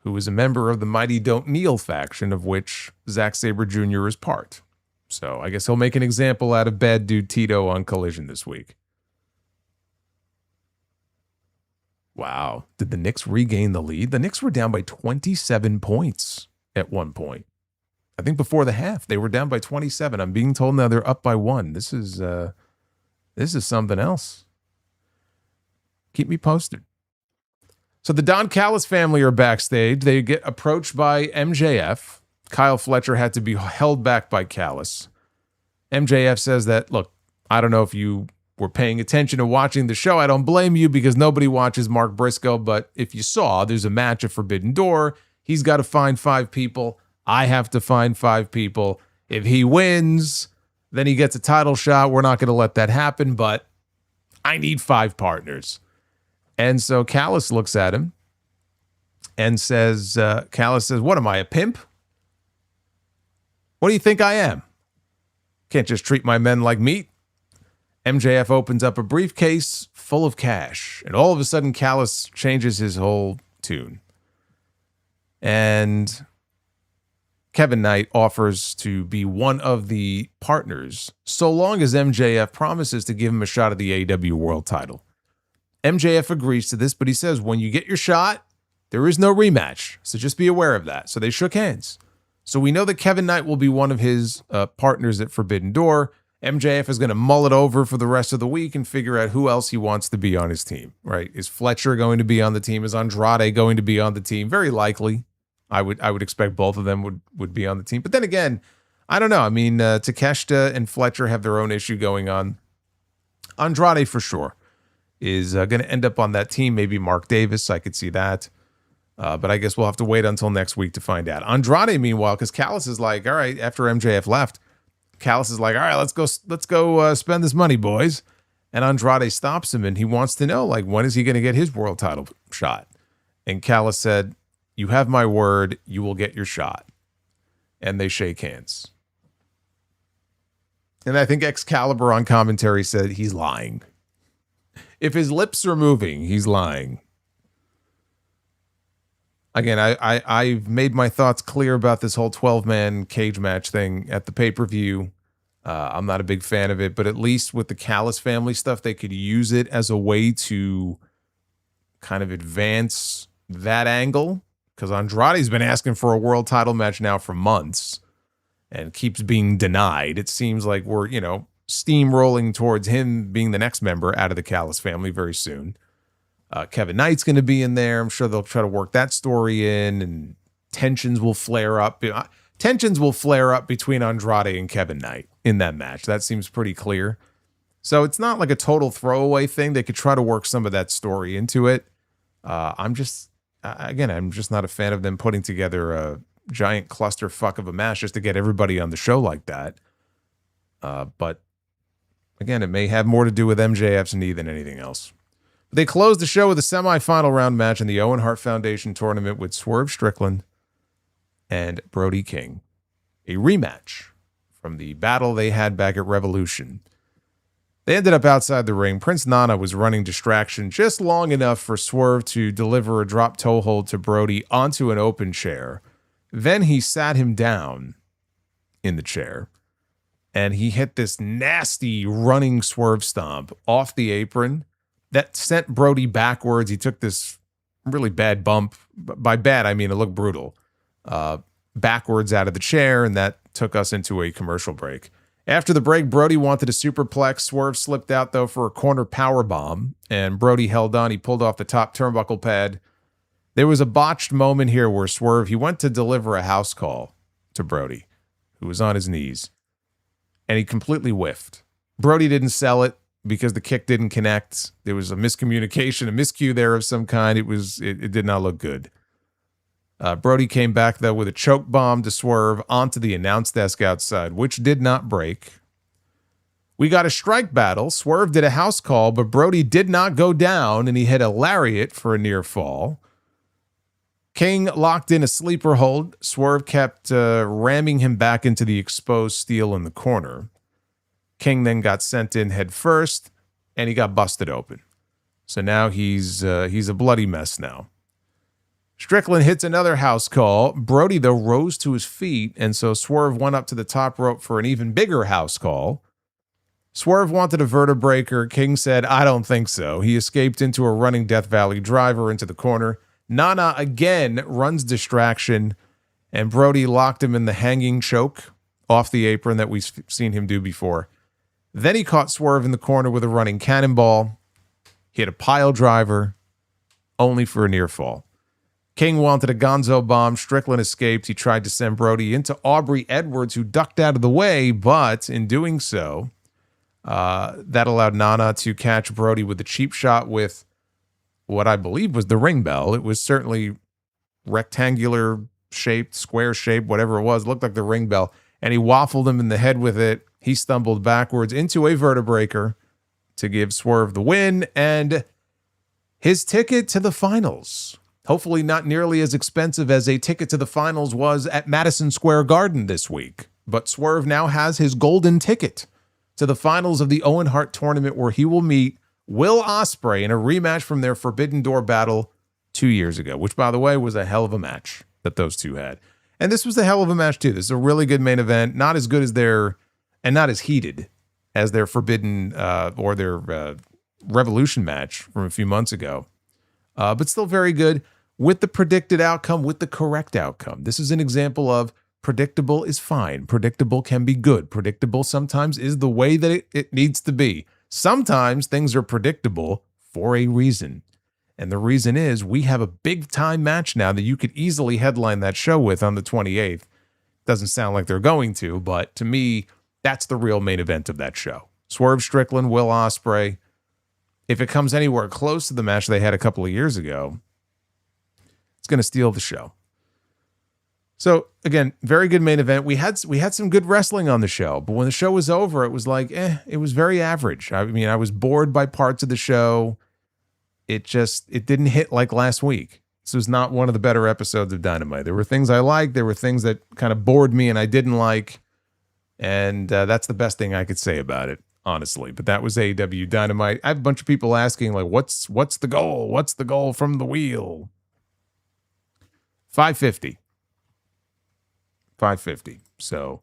who is a member of the Mighty Don't Kneel faction, of which Zack Sabre Jr. is part. So I guess he'll make an example out of Bad Dude Tito on Collision this week. Wow. Did the Knicks regain the lead? The Knicks were down by 27 points at one point. I think before the half, they were down by 27. I'm being told now they're up by 1. This is something else. Keep me posted. So the Don Callis family are backstage. They get approached by MJF. Kyle Fletcher had to be held back by Callis. MJF says that, look, I don't know if you were paying attention and watching the show. I don't blame you because nobody watches Mark Briscoe, but if you saw, there's a match at Forbidden Door. He's got to find 5 people. I have to find 5 people. If he wins, Then he gets a title shot. We're not going to let that happen, but I need 5 partners. And so Callis looks at him and says, Callis says, what am I, a pimp? What do you think I am? Can't just treat my men like meat. MJF opens up a briefcase full of cash, and all of a sudden Callis changes his whole tune. And Kevin Knight offers to be one of the partners so long as MJF promises to give him a shot at the AEW World title. MJF agrees to this, but he says, when you get your shot, there is no rematch, so just be aware of that. So they shook hands. So we know that Kevin Knight will be one of his partners at Forbidden Door. MJF is going to mull it over for the rest of the week and figure out who else he wants to be on his team, right? Is Fletcher going to be on the team? Is Andrade going to be on the team? Very likely. I would expect both of them would be on the team. But then again, I don't know. I mean, Takeshita and Fletcher have their own issue going on. Andrade for sure is going to end up on that team. Maybe Mark Davis. I could see that. But I guess we'll have to wait until next week to find out. Andrade, meanwhile, because Callis is like, all right, after MJF left, Callis is like, all right, let's go spend this money, boys. And Andrade stops him, and he wants to know, like, when is he going to get his world title shot? And Callis said, you have my word, you will get your shot. And they shake hands. And I think Excalibur on commentary said he's lying. If his lips are moving, he's lying. Again, I've made my thoughts clear about this whole 12-man cage match thing at the pay-per-view. I'm not a big fan of it, but at least with the Callis family stuff, they could use it as a way to kind of advance that angle. Because Andrade's been asking for a world title match now for months and keeps being denied. It seems like we're, steamrolling towards him being the next member out of the Callis family very soon. Kevin Knight's going to be in there. I'm sure they'll try to work that story in, and tensions will flare up. Tensions will flare up between Andrade and Kevin Knight in that match. That seems pretty clear. So it's not like a total throwaway thing. They could try to work some of that story into it. I'm just not a fan of them putting together a giant clusterfuck of a match just to get everybody on the show like that. But again, it may have more to do with MJF's knee than anything else. They closed the show with a semifinal round match in the Owen Hart Foundation tournament with Swerve Strickland and Brody King. A rematch from the battle they had back at Revolution. They ended up outside the ring. Prince Nana was running distraction just long enough for Swerve to deliver a drop toe hold to Brody onto an open chair. Then he sat him down in the chair, and he hit this nasty running swerve stomp off the apron that sent Brody backwards. He took this really bad bump. By bad, I mean it looked brutal. Backwards out of the chair, and that took us into a commercial break. After the break, Brody wanted a superplex. Swerve slipped out, though, for a corner power bomb, and Brody held on. He pulled off the top turnbuckle pad. There was a botched moment here where Swerve, he went to deliver a house call to Brody, who was on his knees, and he completely whiffed. Brody didn't sell it because the kick didn't connect. There was a miscommunication, a miscue there of some kind. It did not look good. Brody came back, though, with a choke bomb to Swerve onto the announce desk outside, which did not break. We got a strike battle. Swerve did a house call, but Brody did not go down, and he hit a lariat for a near fall. King locked in a sleeper hold. Swerve kept ramming him back into the exposed steel in the corner. King then got sent in head first, and he got busted open. So now he's a bloody mess now. Strickland hits another house call. Brody, though, rose to his feet, and so Swerve went up to the top rope for an even bigger house call. Swerve wanted a vertebreaker. King said, I don't think so. He escaped into a running Death Valley driver into the corner. Nana again runs distraction, and Brody locked him in the hanging choke off the apron that we've seen him do before. Then he caught Swerve in the corner with a running cannonball. He hit a pile driver, only for a near fall. King wanted a gonzo bomb. Strickland escaped. He tried to send Brody into Aubrey Edwards, who ducked out of the way, but in doing so, that allowed Nana to catch Brody with a cheap shot with what I believe was the ring bell. It was certainly rectangular shaped, square shaped, whatever it was. It looked like the ring bell. And he waffled him in the head with it. He stumbled backwards into a vertebreaker to give Swerve the win and his ticket to the finals. Hopefully not nearly as expensive as a ticket to the finals was at Madison Square Garden this week. But Swerve now has his golden ticket to the finals of the Owen Hart tournament, where he will meet Will Ospreay in a rematch from their Forbidden Door battle 2 years ago, which, by the way, was a hell of a match that those two had. And this was a hell of a match, too. This is a really good main event. Not as good as and not as heated as their Forbidden or their Revolution match from a few months ago. But still very good with the predicted outcome, with the correct outcome. This is an example of predictable is fine. Predictable can be good. Predictable sometimes is the way that it needs to be. Sometimes things are predictable for a reason. And the reason is we have a big time match now that you could easily headline that show with on the 28th. Doesn't sound like they're going to, but to me, that's the real main event of that show. Swerve Strickland, Will Ospreay. If it comes anywhere close to the match they had a couple of years ago, it's going to steal the show. So again, very good main event. We had some good wrestling on the show, but when the show was over, it was like, it was very average. I mean, I was bored by parts of the show. It didn't hit like last week. This was not one of the better episodes of Dynamite. There were things I liked. There were things that kind of bored me and I didn't like. And that's the best thing I could say about it, honestly. But that was AEW Dynamite. I have a bunch of people asking, like, what's the goal? What's the goal from the wheel? 550. 550. So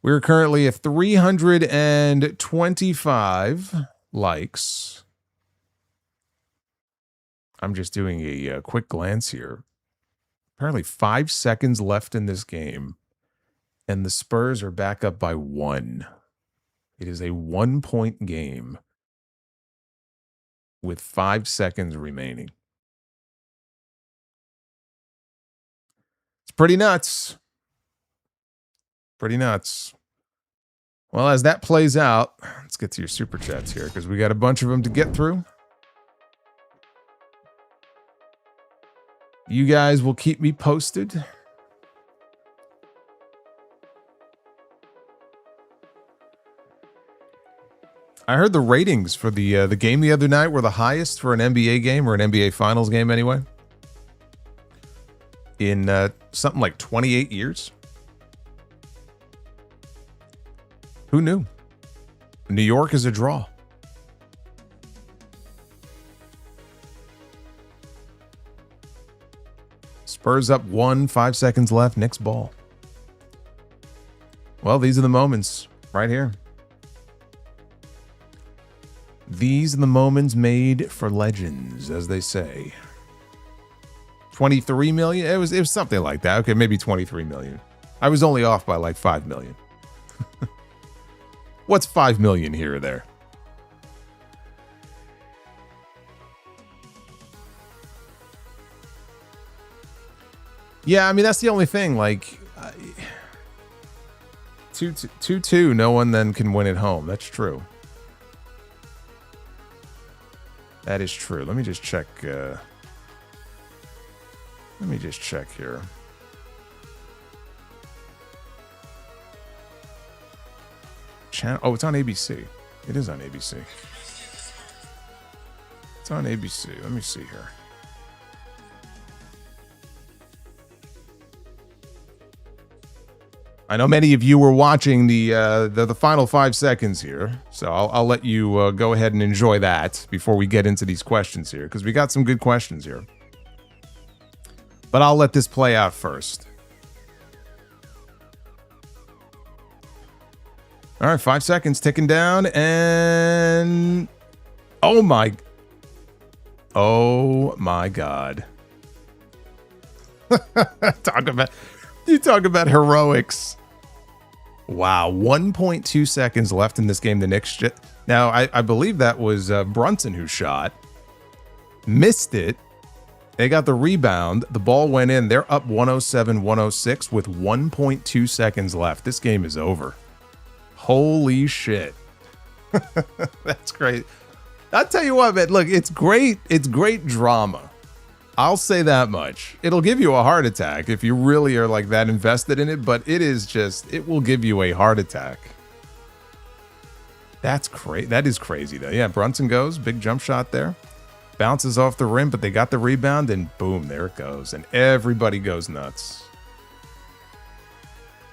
we're currently at 325 likes. I'm just doing a quick glance here. Apparently 5 seconds left in this game, and the Spurs are back up by 1. It is a 1-point game with 5 seconds remaining. It's pretty nuts. Pretty nuts. Well, as that plays out, let's get to your super chats here because we got a bunch of them to get through. You guys will keep me posted. I heard the ratings for the game the other night were the highest for an NBA game or an NBA Finals game anyway. In something like 28 years. Who knew? New York is a draw. Spurs up 1, 5 seconds left. Knicks ball. Well, these are the moments right here. These are the moments made for legends, as they say. 23 million? It was something like that. Okay, maybe 23 million. I was only off by like 5 million. What's 5 million here or there? Yeah, I mean, that's the only thing. Like, 2-2, no one then can win at home. That's true. That is true. Let me just check. Let me just check here. Oh, it's on ABC. It is on ABC. It's on ABC. Let me see here. I know many of you were watching the final 5 seconds here, so I'll let you go ahead and enjoy that before we get into these questions here, because we got some good questions here. But I'll let this play out first. All right, 5 seconds ticking down, and oh my God. Talk about heroics. Wow, 1.2 seconds left in this game. The Knicks. Now, I believe that was Brunson who shot. Missed it. They got the rebound. The ball went in. They're up 107-106 with 1.2 seconds left. This game is over. Holy shit. That's great. I'll tell you what, man. Look, it's great. It's great drama. I'll say that much. It'll give you a heart attack if you really are like that invested in it, but it will give you a heart attack. That's crazy. That is crazy, though. Yeah, Brunson goes. Big jump shot there. Bounces off the rim, but they got the rebound, and boom, there it goes. And everybody goes nuts.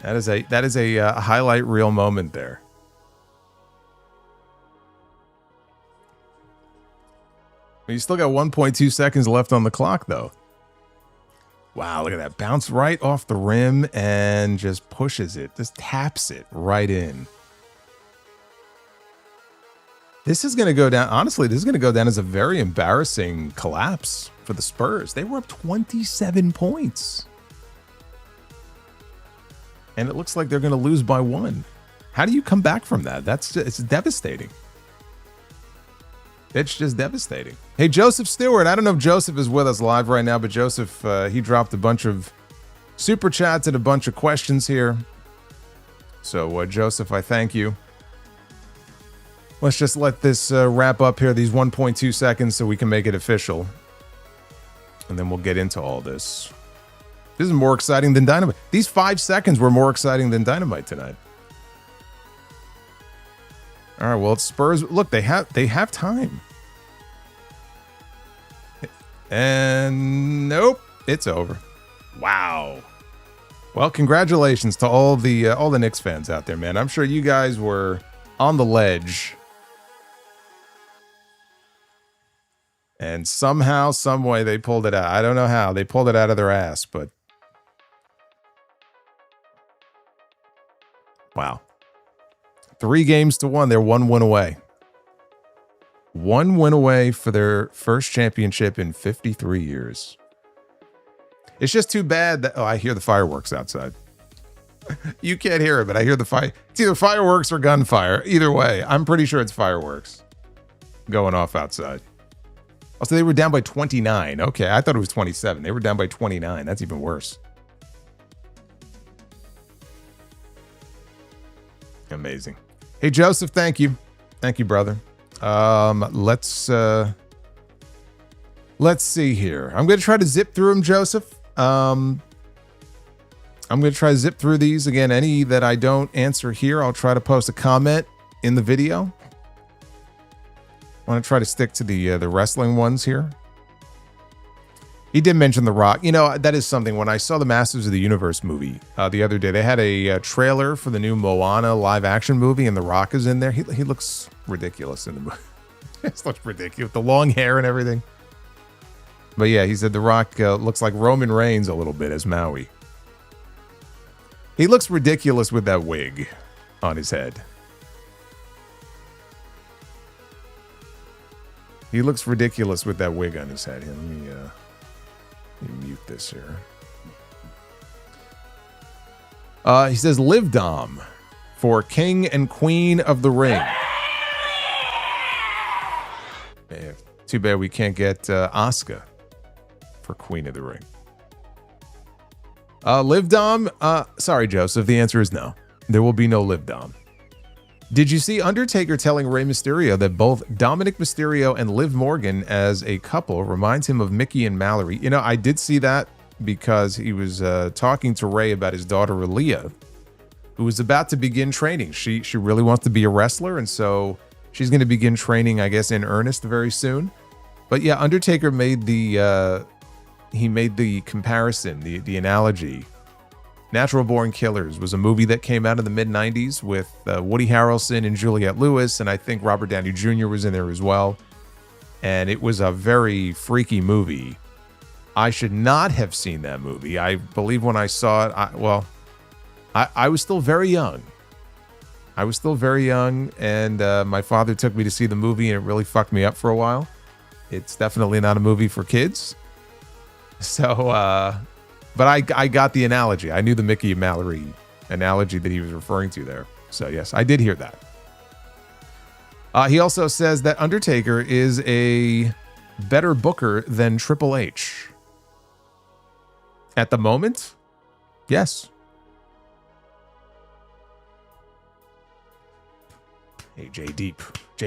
That is a highlight reel moment there. You still got 1.2 seconds left on the clock, though. Wow, look at that. Bounce right off the rim and just pushes it. Just taps it right in. This is going to go down. Honestly, this is going to go down as a very embarrassing collapse for the Spurs. They were up 27 points. And it looks like they're going to lose by 1. How do you come back from that? It's devastating. It's just devastating. Hey, Joseph Stewart. I don't know if Joseph is with us live right now, but Joseph, he dropped a bunch of super chats and a bunch of questions here. So, Joseph, I thank you. Let's just let this wrap up here, these 1.2 seconds, so we can make it official. And then we'll get into all this. This is more exciting than Dynamite. These 5 seconds were more exciting than Dynamite tonight. All right, well, it's Spurs. Look, they have time. And nope, it's over. Wow. Well, congratulations to all the Knicks fans out there, man. I'm sure you guys were on the ledge. And somehow, some way, they pulled it out. I don't know how. They pulled it out of their ass, but wow. 3 games to 1. They're 1 win away. 1 win away for their first championship in 53 years. It's just too bad that... Oh, I hear the fireworks outside. You can't hear it, but I hear the fire. It's either fireworks or gunfire. Either way, I'm pretty sure it's fireworks going off outside. Oh, so they were down by 29. Okay, I thought it was 27. They were down by 29. That's even worse. Amazing. Hey, Joseph, thank you. Thank you, brother. Let's see here. I'm going to try to zip through them, Joseph. I'm going to try to zip through these. Again, any that I don't answer here, I'll try to post a comment in the video. I want to try to stick to the wrestling ones here. He did mention The Rock. You know, that is something. When I saw the Masters of the Universe movie the other day, they had a trailer for the new Moana live action movie, and The Rock is in there. He looks ridiculous in the movie. He looks ridiculous. The long hair and everything. But yeah, he said The Rock looks like Roman Reigns a little bit as Maui. He looks ridiculous with that wig on his head. He looks ridiculous with that wig on his head. Here, let me mute this here. He says, Liv Dom for King and Queen of the Ring. Man, too bad we can't get Asuka for Queen of the Ring. Liv Dom, sorry, Joseph. The answer is no. There will be no Liv Dom. Did you see Undertaker telling Rey Mysterio that both Dominic Mysterio and Liv Morgan as a couple reminds him of Mickey and Mallory? You know, I did see that because he was talking to Rey about his daughter, Aaliyah, who was about to begin training. She really wants to be a wrestler, and so she's going to begin training, I guess, in earnest very soon. But yeah, Undertaker made the comparison, the analogy. Natural Born Killers was a movie that came out in the mid-90s with Woody Harrelson and Juliette Lewis, and I think Robert Downey Jr. was in there as well. And it was a very freaky movie. I should not have seen that movie. I believe when I saw it, I was still very young. I was still very young, and my father took me to see the movie, and it really fucked me up for a while. It's definitely not a movie for kids. So, but I got the analogy. I knew the Mickey and Mallory analogy that he was referring to there. So yes, I did hear that. He also says that Undertaker is a better booker than Triple H. At the moment, yes. Hey, J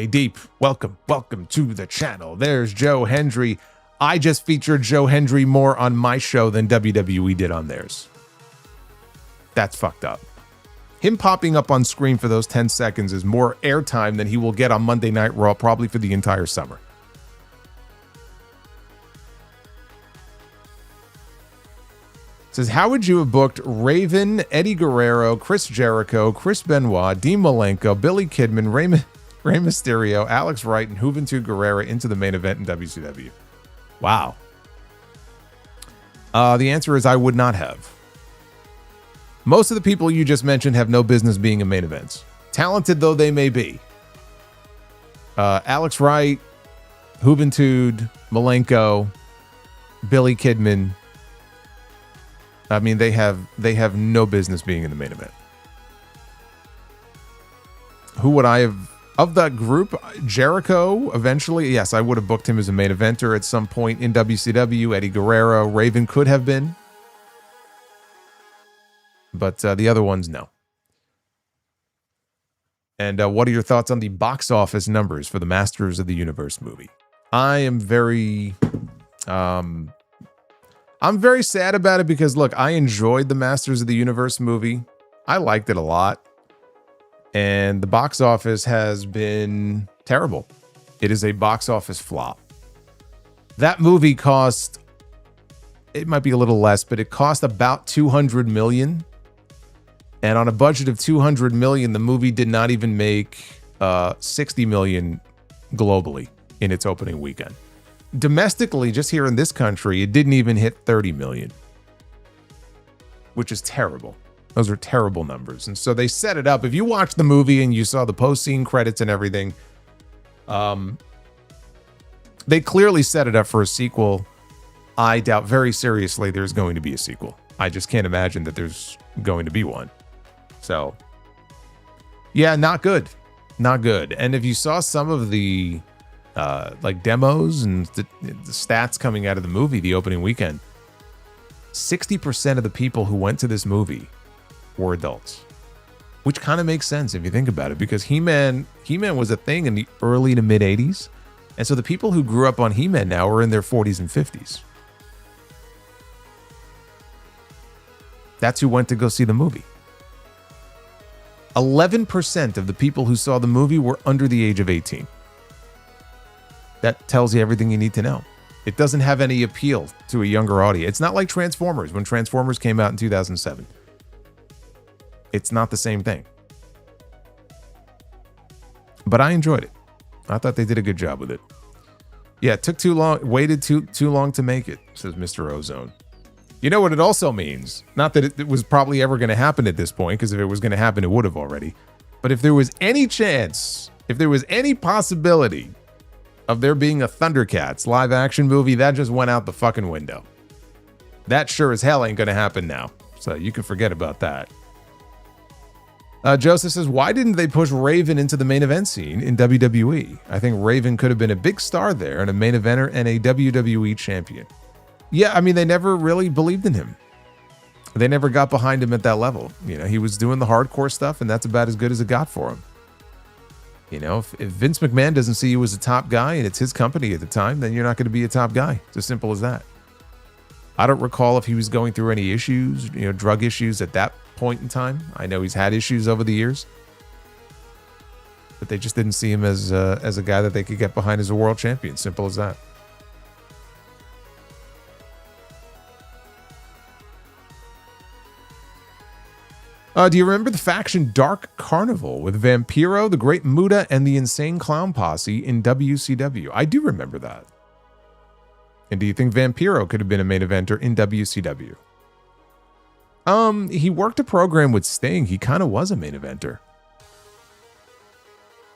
Deep, welcome to the channel. There's Joe Hendry. I just featured Joe Hendry more on my show than WWE did on theirs. That's fucked up. Him popping up on screen for those 10 seconds is more airtime than he will get on Monday Night Raw probably for the entire summer. It says, how would you have booked Raven, Eddie Guerrero, Chris Jericho, Chris Benoit, Dean Malenko, Billy Kidman, Rey Mysterio, Alex Wright, and Juventud Guerrera into the main event in WCW? Wow. The answer is I would not have. Most of the people you just mentioned have no business being in main events. Talented though they may be. Alex Wright, Juventud, Malenko, Billy Kidman. I mean, they have no business being in the main event. Who would I have of that group? Jericho, eventually, yes, I would have booked him as a main eventer at some point in WCW. Eddie Guerrero, Raven could have been. But the other ones, no. And what are your thoughts on the box office numbers for the Masters of the Universe movie? I am very... I'm very sad about it because, look, I enjoyed the Masters of the Universe movie. I liked it a lot. And the box office has been terrible. It is a box office flop. That movie cost, it might be a little less, but it cost about $200 million. And on a budget of $200 million, the movie did not even make $60 million globally in its opening weekend. Domestically, just here in this country, it didn't even hit 30 million, which is terrible. Those are terrible numbers. And so they set it up. If you watched the movie and you saw the post-scene credits and everything, they clearly set it up for a sequel. I doubt very seriously there's going to be a sequel. I just can't imagine that there's going to be one. So, yeah, not good. Not good. And if you saw some of the like demos and the stats coming out of the movie the opening weekend, 60% of the people who went to this movie were adults, which kind of makes sense if you think about it, because He-Man was a thing in the early to mid 80s, and so the people who grew up on He-Man now are in their 40s and 50s. That's who went to go see the movie. 11% of the people who saw the movie were under the age of 18. That tells you everything you need to know. It doesn't have any appeal to a younger audience. It's not like Transformers when Transformers came out in 2007. It's not the same thing. But I enjoyed it. I thought they did a good job with it. Yeah, it took too long, waited too long to make it, says Mr. Ozone. You know what it also means? Not that it was probably ever going to happen at this point, because if it was going to happen, it would have already. But if there was any chance, if there was any possibility of there being a Thundercats live action movie, that just went out the fucking window. That sure as hell ain't going to happen now. So you can forget about that. Joseph says, why didn't they push Raven into the main event scene in WWE? I think Raven could have been a big star there and a main eventer and a WWE champion. Yeah, I mean, they never really believed in him. They never got behind him at that level. You know, he was doing the hardcore stuff, and that's about as good as it got for him. You know, if Vince McMahon doesn't see you as a top guy and it's his company at the time, then you're not going to be a top guy. It's as simple as that. I don't recall if he was going through any issues, you know, drug issues at that point in time. I know he's had issues over the years, but they just didn't see him as a guy that they could get behind as a world champion. Simple as that. Do you remember the faction Dark Carnival with Vampiro, the Great Muta, and the Insane Clown Posse in WCW? I do remember that. And do you think Vampiro could have been a main eventer in WCW? He worked a program with Sting. He kind of was a main eventer.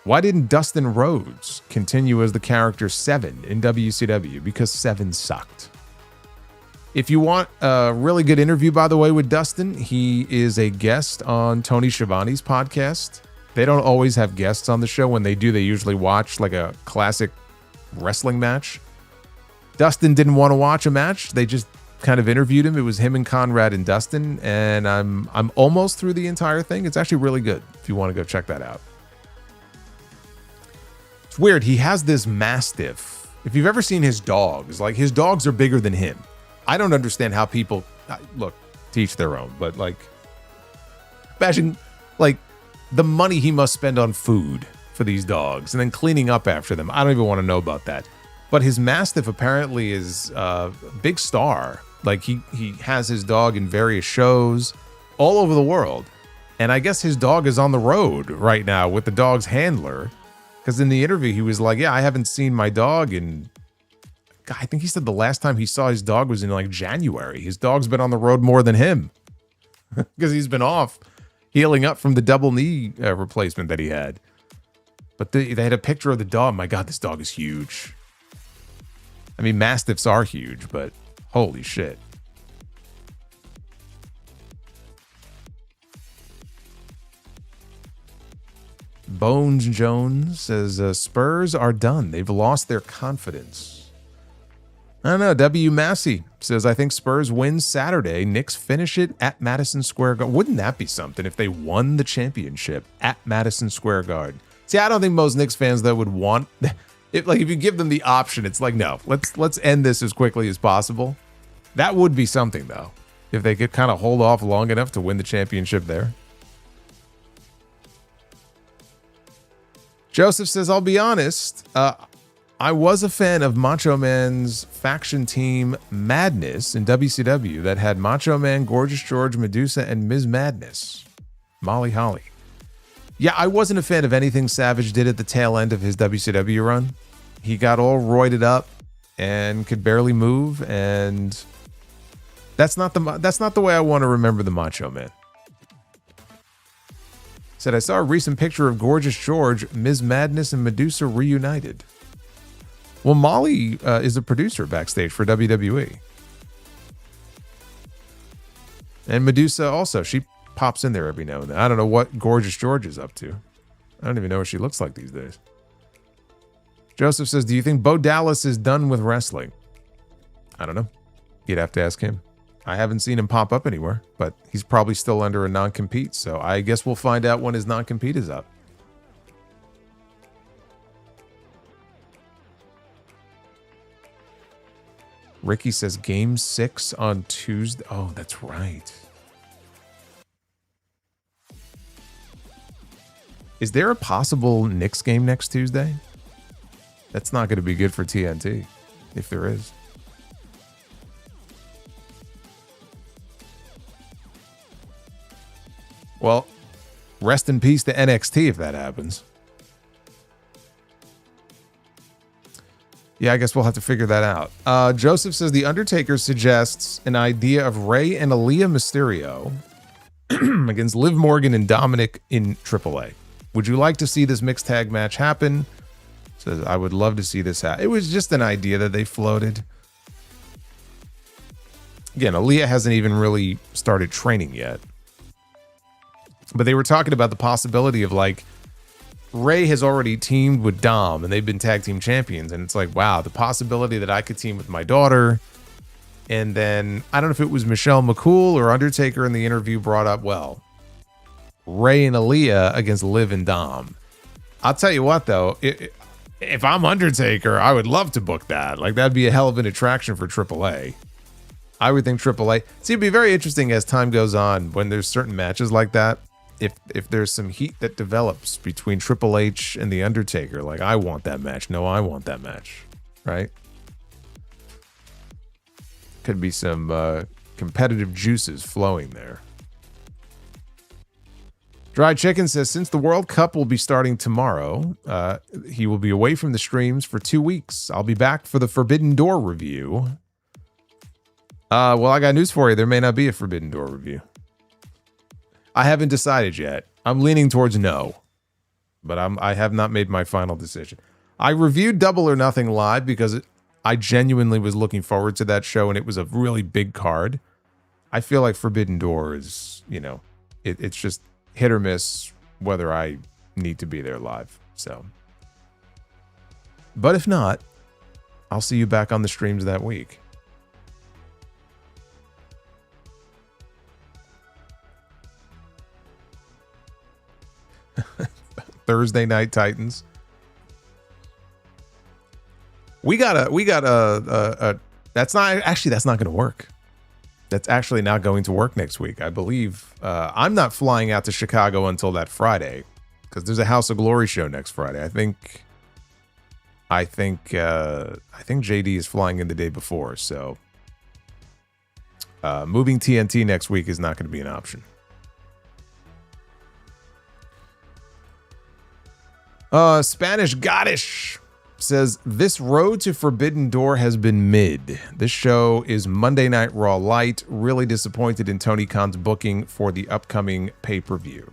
Why didn't Dustin Rhodes continue as the character Seven in WCW? Because Seven sucked. If you want a really good interview, by the way, with Dustin, he is a guest on Tony Schiavone's podcast. They don't always have guests on the show. When they do, they usually watch like a classic wrestling match. Dustin didn't want to watch a match. They just kind of interviewed him. It was him and Conrad and Dustin, and I'm almost through the entire thing. It's actually really good if you want to go check that out. It's weird. He has this Mastiff. If you've ever seen his dogs, like his dogs are bigger than him. I don't understand how people, look, teach their own, but like, imagine like the money he must spend on food for these dogs and then cleaning up after them. I don't even want to know about that. But his Mastiff apparently is a big star. Like he has his dog in various shows all over the world. And I guess his dog is on the road right now with the dog's handler. Because in the interview, he was like, yeah, I haven't seen my dog in... God, I think he said the last time he saw his dog was in like January. His dog's been on the road more than him. Because he's been off healing up from the double knee replacement that he had. But they had a picture of the dog. My God, this dog is huge. I mean, Mastiffs are huge, but holy shit. Bones Jones says, Spurs are done. They've lost their confidence. I don't know. W. Massey says, I think Spurs win Saturday. Knicks finish it at Madison Square Garden. Wouldn't that be something if they won the championship at Madison Square Garden? See, I don't think most Knicks fans, though, would want... if you give them the option, it's like, no, let's end this as quickly as possible. That would be something, though, if they could kind of hold off long enough to win the championship there. Joseph says, I'll be honest, I was a fan of Macho Man's faction team Madness in WCW that had Macho Man, Gorgeous George, Medusa, and Ms. Madness. Molly Holly. Yeah, I wasn't a fan of anything Savage did at the tail end of his WCW run. He got all roided up and could barely move, and that's not the way I want to remember the Macho Man. Said, I saw a recent picture of Gorgeous George, Ms. Madness, and Medusa reunited. Well, Molly is a producer backstage for WWE. And Medusa also, she pops in there every now and then. I don't know what Gorgeous George is up to. I don't even know what she looks like these days. Joseph says, do you think Bo Dallas is done with wrestling? I don't know. You'd have to ask him. I haven't seen him pop up anywhere, but he's probably still under a non-compete, so I guess we'll find out when his non-compete is up. Ricky says Game 6 on Tuesday. Oh, that's right. Is there a possible Knicks game next Tuesday? That's not going to be good for TNT, if there is. Well, rest in peace to NXT if that happens. Yeah, I guess we'll have to figure that out. Joseph says The Undertaker suggests an idea of Rey and Aaliyah Mysterio against Liv Morgan and Dominic in AAA. Would you like to see this mixed tag match happen? Says, I would love to see this happen. It was just an idea that they floated. Again, Aaliyah hasn't even really started training yet. But they were talking about the possibility of, like, Rey has already teamed with Dom and they've been tag team champions. And it's like, wow, the possibility that I could team with my daughter. And then, I don't know if it was Michelle McCool or Undertaker in the interview brought up, well, Rey and Aaliyah against Liv and Dom. I'll tell you what, though, if I'm Undertaker, I would love to book that. Like, that'd be a hell of an attraction for AAA. I would think AAA. See, it'd be very interesting as time goes on when there's certain matches like that. If there's some heat that develops between Triple H and The Undertaker, like, I want that match. No, I want that match. Right? Could be some competitive juices flowing there. Dry Chicken says, since the World Cup will be starting tomorrow, he will be away from the streams for 2 weeks. I'll be back for the Forbidden Door review. Well, I got news for you. There may not be a Forbidden Door review. I haven't decided yet. I'm leaning towards no, but I have not made my final decision. I reviewed Double or Nothing live because I genuinely was looking forward to that show, and it was a really big card. I feel like Forbidden Door is, you know, it's just hit or miss whether I need to be there live. So, but if not, I'll see you back on the streams that week. Thursday Night Titans. We got a that's not going to work. that's actually not going to work next week. I believe I'm not flying out to Chicago until that Friday because there's a House of Glory show next Friday. I think JD is flying in the day before, so moving TNT next week is not going to be an option. Spanish Goddish says, this road to Forbidden Door has been mid. This show is Monday Night Raw light. Really disappointed in Tony Khan's booking for the upcoming pay-per-view.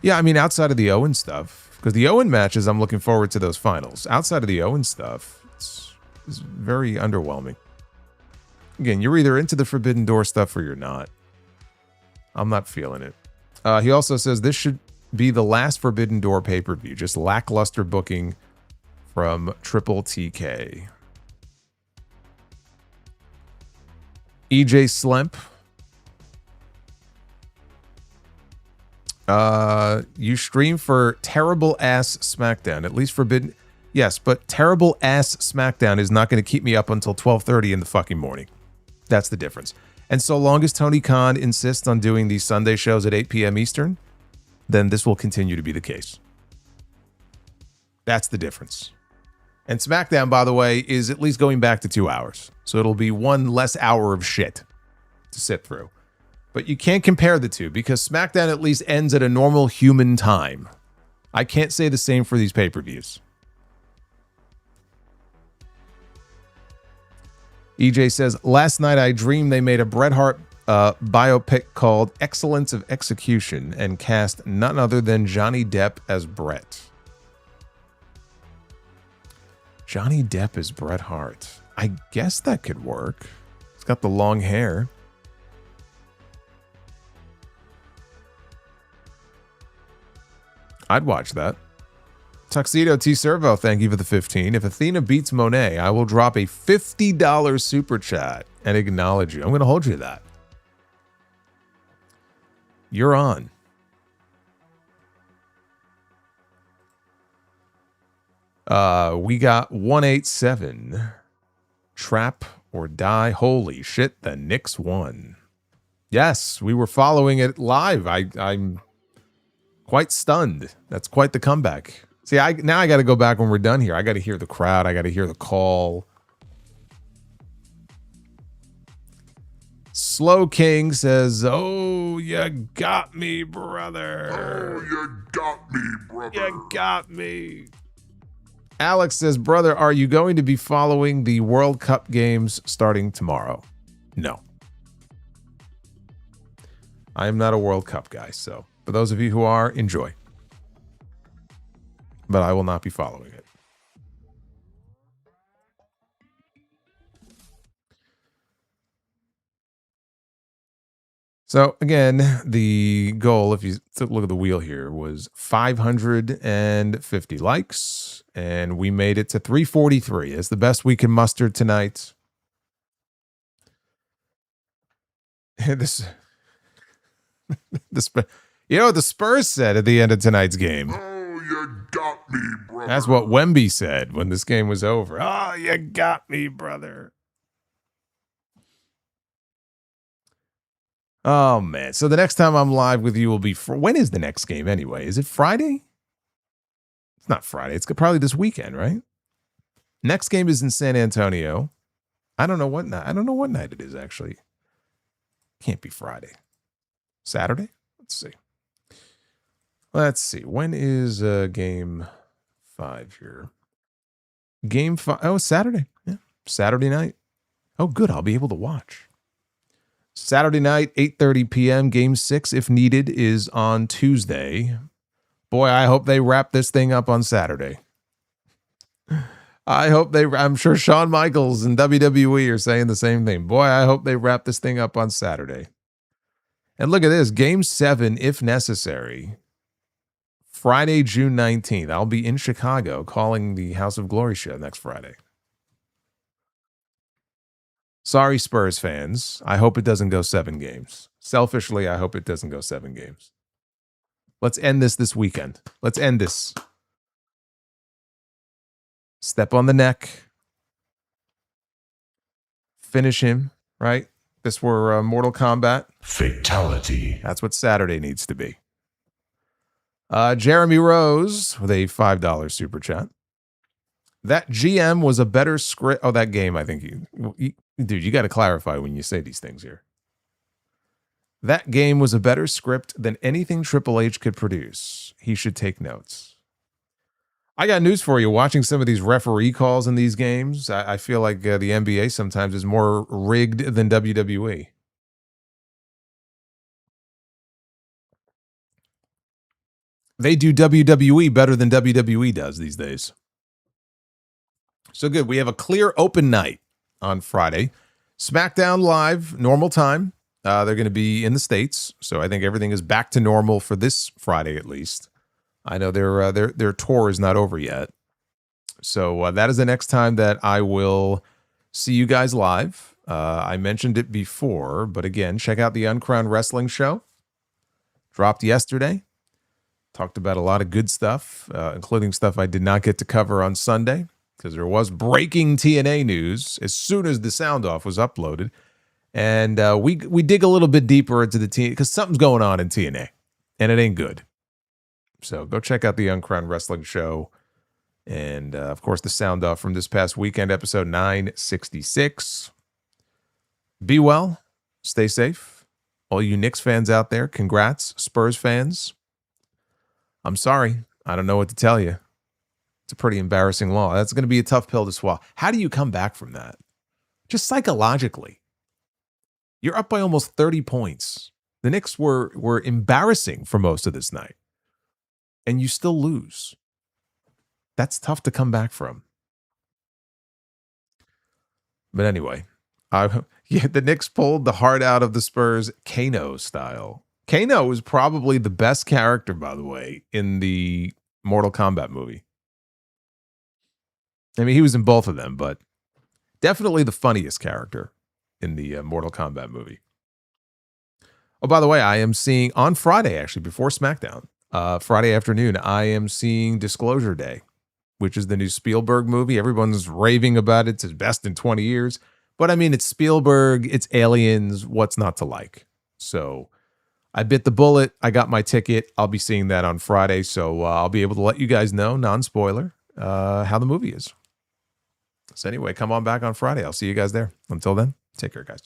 Yeah, I mean, outside of the Owen stuff, because the Owen matches, I'm looking forward to those finals. Outside of the Owen stuff, it's very underwhelming. Again, you're either into the Forbidden Door stuff or you're not. I'm not feeling it. He also says this should be the last Forbidden Door pay-per-view. Just lackluster booking from Triple TK. EJ Slemp. You stream for terrible ass SmackDown. At least Forbidden. Yes, but terrible ass SmackDown is not going to keep me up until 12:30 in the fucking morning. That's the difference. And so long as Tony Khan insists on doing these Sunday shows at 8 p.m. Eastern, then this will continue to be the case. That's the difference. And SmackDown, by the way, is at least going back to 2 hours. So it'll be one less hour of shit to sit through. But you can't compare the two because SmackDown at least ends at a normal human time. I can't say the same for these pay-per-views. EJ says, last night I dreamed they made a Bret Hart biopic called Excellence of Execution and cast none other than Johnny Depp as Bret. Johnny Depp as Bret Hart. I guess that could work. He's got the long hair. I'd watch that. Tuxedo T Servo, thank you for the 15. If Athena beats Monet, I will drop a $50 super chat and acknowledge you. I'm going to hold you to that. You're on. We got 187. Trap or die. Holy shit, the Knicks won. Yes, we were following it live. I'm quite stunned. That's quite the comeback. See, now I got to go back when we're done here. I got to hear the crowd. I got to hear the call. Slow King says, oh, you got me, brother. Oh, you got me, brother. You got me. Alex says, brother, are you going to be following the World Cup games starting tomorrow? No. I am not a World Cup guy, so for those of you who are, enjoy. But I will not be following it. So again, the goal, if you look at the wheel here, was 550 likes, and we made it to 343. It's the best we can muster tonight. You know what the Spurs said at the end of tonight's game? Oh, you got me, brother. That's what Wemby said when this game was over. Oh, you got me, brother. Oh, man. So the next time I'm live with you will be... when is the next game anyway? Is it Friday? It's not Friday. It's probably this weekend, right? Next game is in San Antonio. I don't know what night. I don't know what night it is, actually. Can't be Friday. Saturday? Let's see. Let's see. When is game 5 here? Game 5. Oh, Saturday. Yeah. Saturday night. Oh, good. I'll be able to watch. Saturday night, 8:30 p.m. Game 6, if needed, is on Tuesday. Boy, I hope they wrap this thing up on Saturday. I'm sure Shawn Michaels and WWE are saying the same thing. Boy, I hope they wrap this thing up on Saturday. And look at this. Game 7, if necessary. Friday, June 19th. I'll be in Chicago calling the House of Glory show next Friday. Sorry, Spurs fans. I hope it doesn't go 7 games. Selfishly, I hope it doesn't go 7 games. Let's end this weekend. Let's end this. Step on the neck. Finish him. right? This were Mortal Kombat. Fatality. That's what Saturday needs to be. Jeremy Rose with a $5 super chat. That GM was a better script. Oh, that game, I think dude, you got to clarify when you say these things here. That game was a better script than anything Triple H could produce. He should take notes. I got news for you. Watching some of these referee calls in these games, I feel like the NBA sometimes is more rigged than WWE. They do WWE better than WWE does these days. So good. We have a clear open night on Friday. SmackDown Live, normal time. They're going to be in the States, so I think everything is back to normal for this Friday at least. I know their tour is not over yet. So that is the next time that I will see you guys live. I mentioned it before, but again, check out the Uncrowned Wrestling Show. Dropped yesterday. Talked about a lot of good stuff, including stuff I did not get to cover on Sunday, because there was breaking TNA news as soon as the sound off was uploaded. And we dig a little bit deeper into the TNA, because something's going on in TNA, and it ain't good. So go check out the Uncrowned Wrestling Show. And, of course, the sound off from this past weekend, episode 966. Be well. Stay safe. All you Knicks fans out there, congrats. Spurs fans, I'm sorry. I don't know what to tell you. It's a pretty embarrassing loss. That's going to be a tough pill to swallow. How do you come back from that? Just psychologically. You're up by almost 30 points. The Knicks were embarrassing for most of this night. And you still lose. That's tough to come back from. But anyway, the Knicks pulled the heart out of the Spurs Kano style. Kano is probably the best character, by the way, in the Mortal Kombat movie. I mean, he was in both of them, but definitely the funniest character in the Mortal Kombat movie. Oh, by the way, I am seeing on Friday, actually, before SmackDown, Friday afternoon, I am seeing Disclosure Day, which is the new Spielberg movie. Everyone's raving about it. It's his best in 20 years. But I mean, it's Spielberg, it's aliens, what's not to like? So I bit the bullet. I got my ticket. I'll be seeing that on Friday. So I'll be able to let you guys know, non-spoiler, how the movie is. So anyway, come on back on Friday. I'll see you guys there. Until then, take care, guys.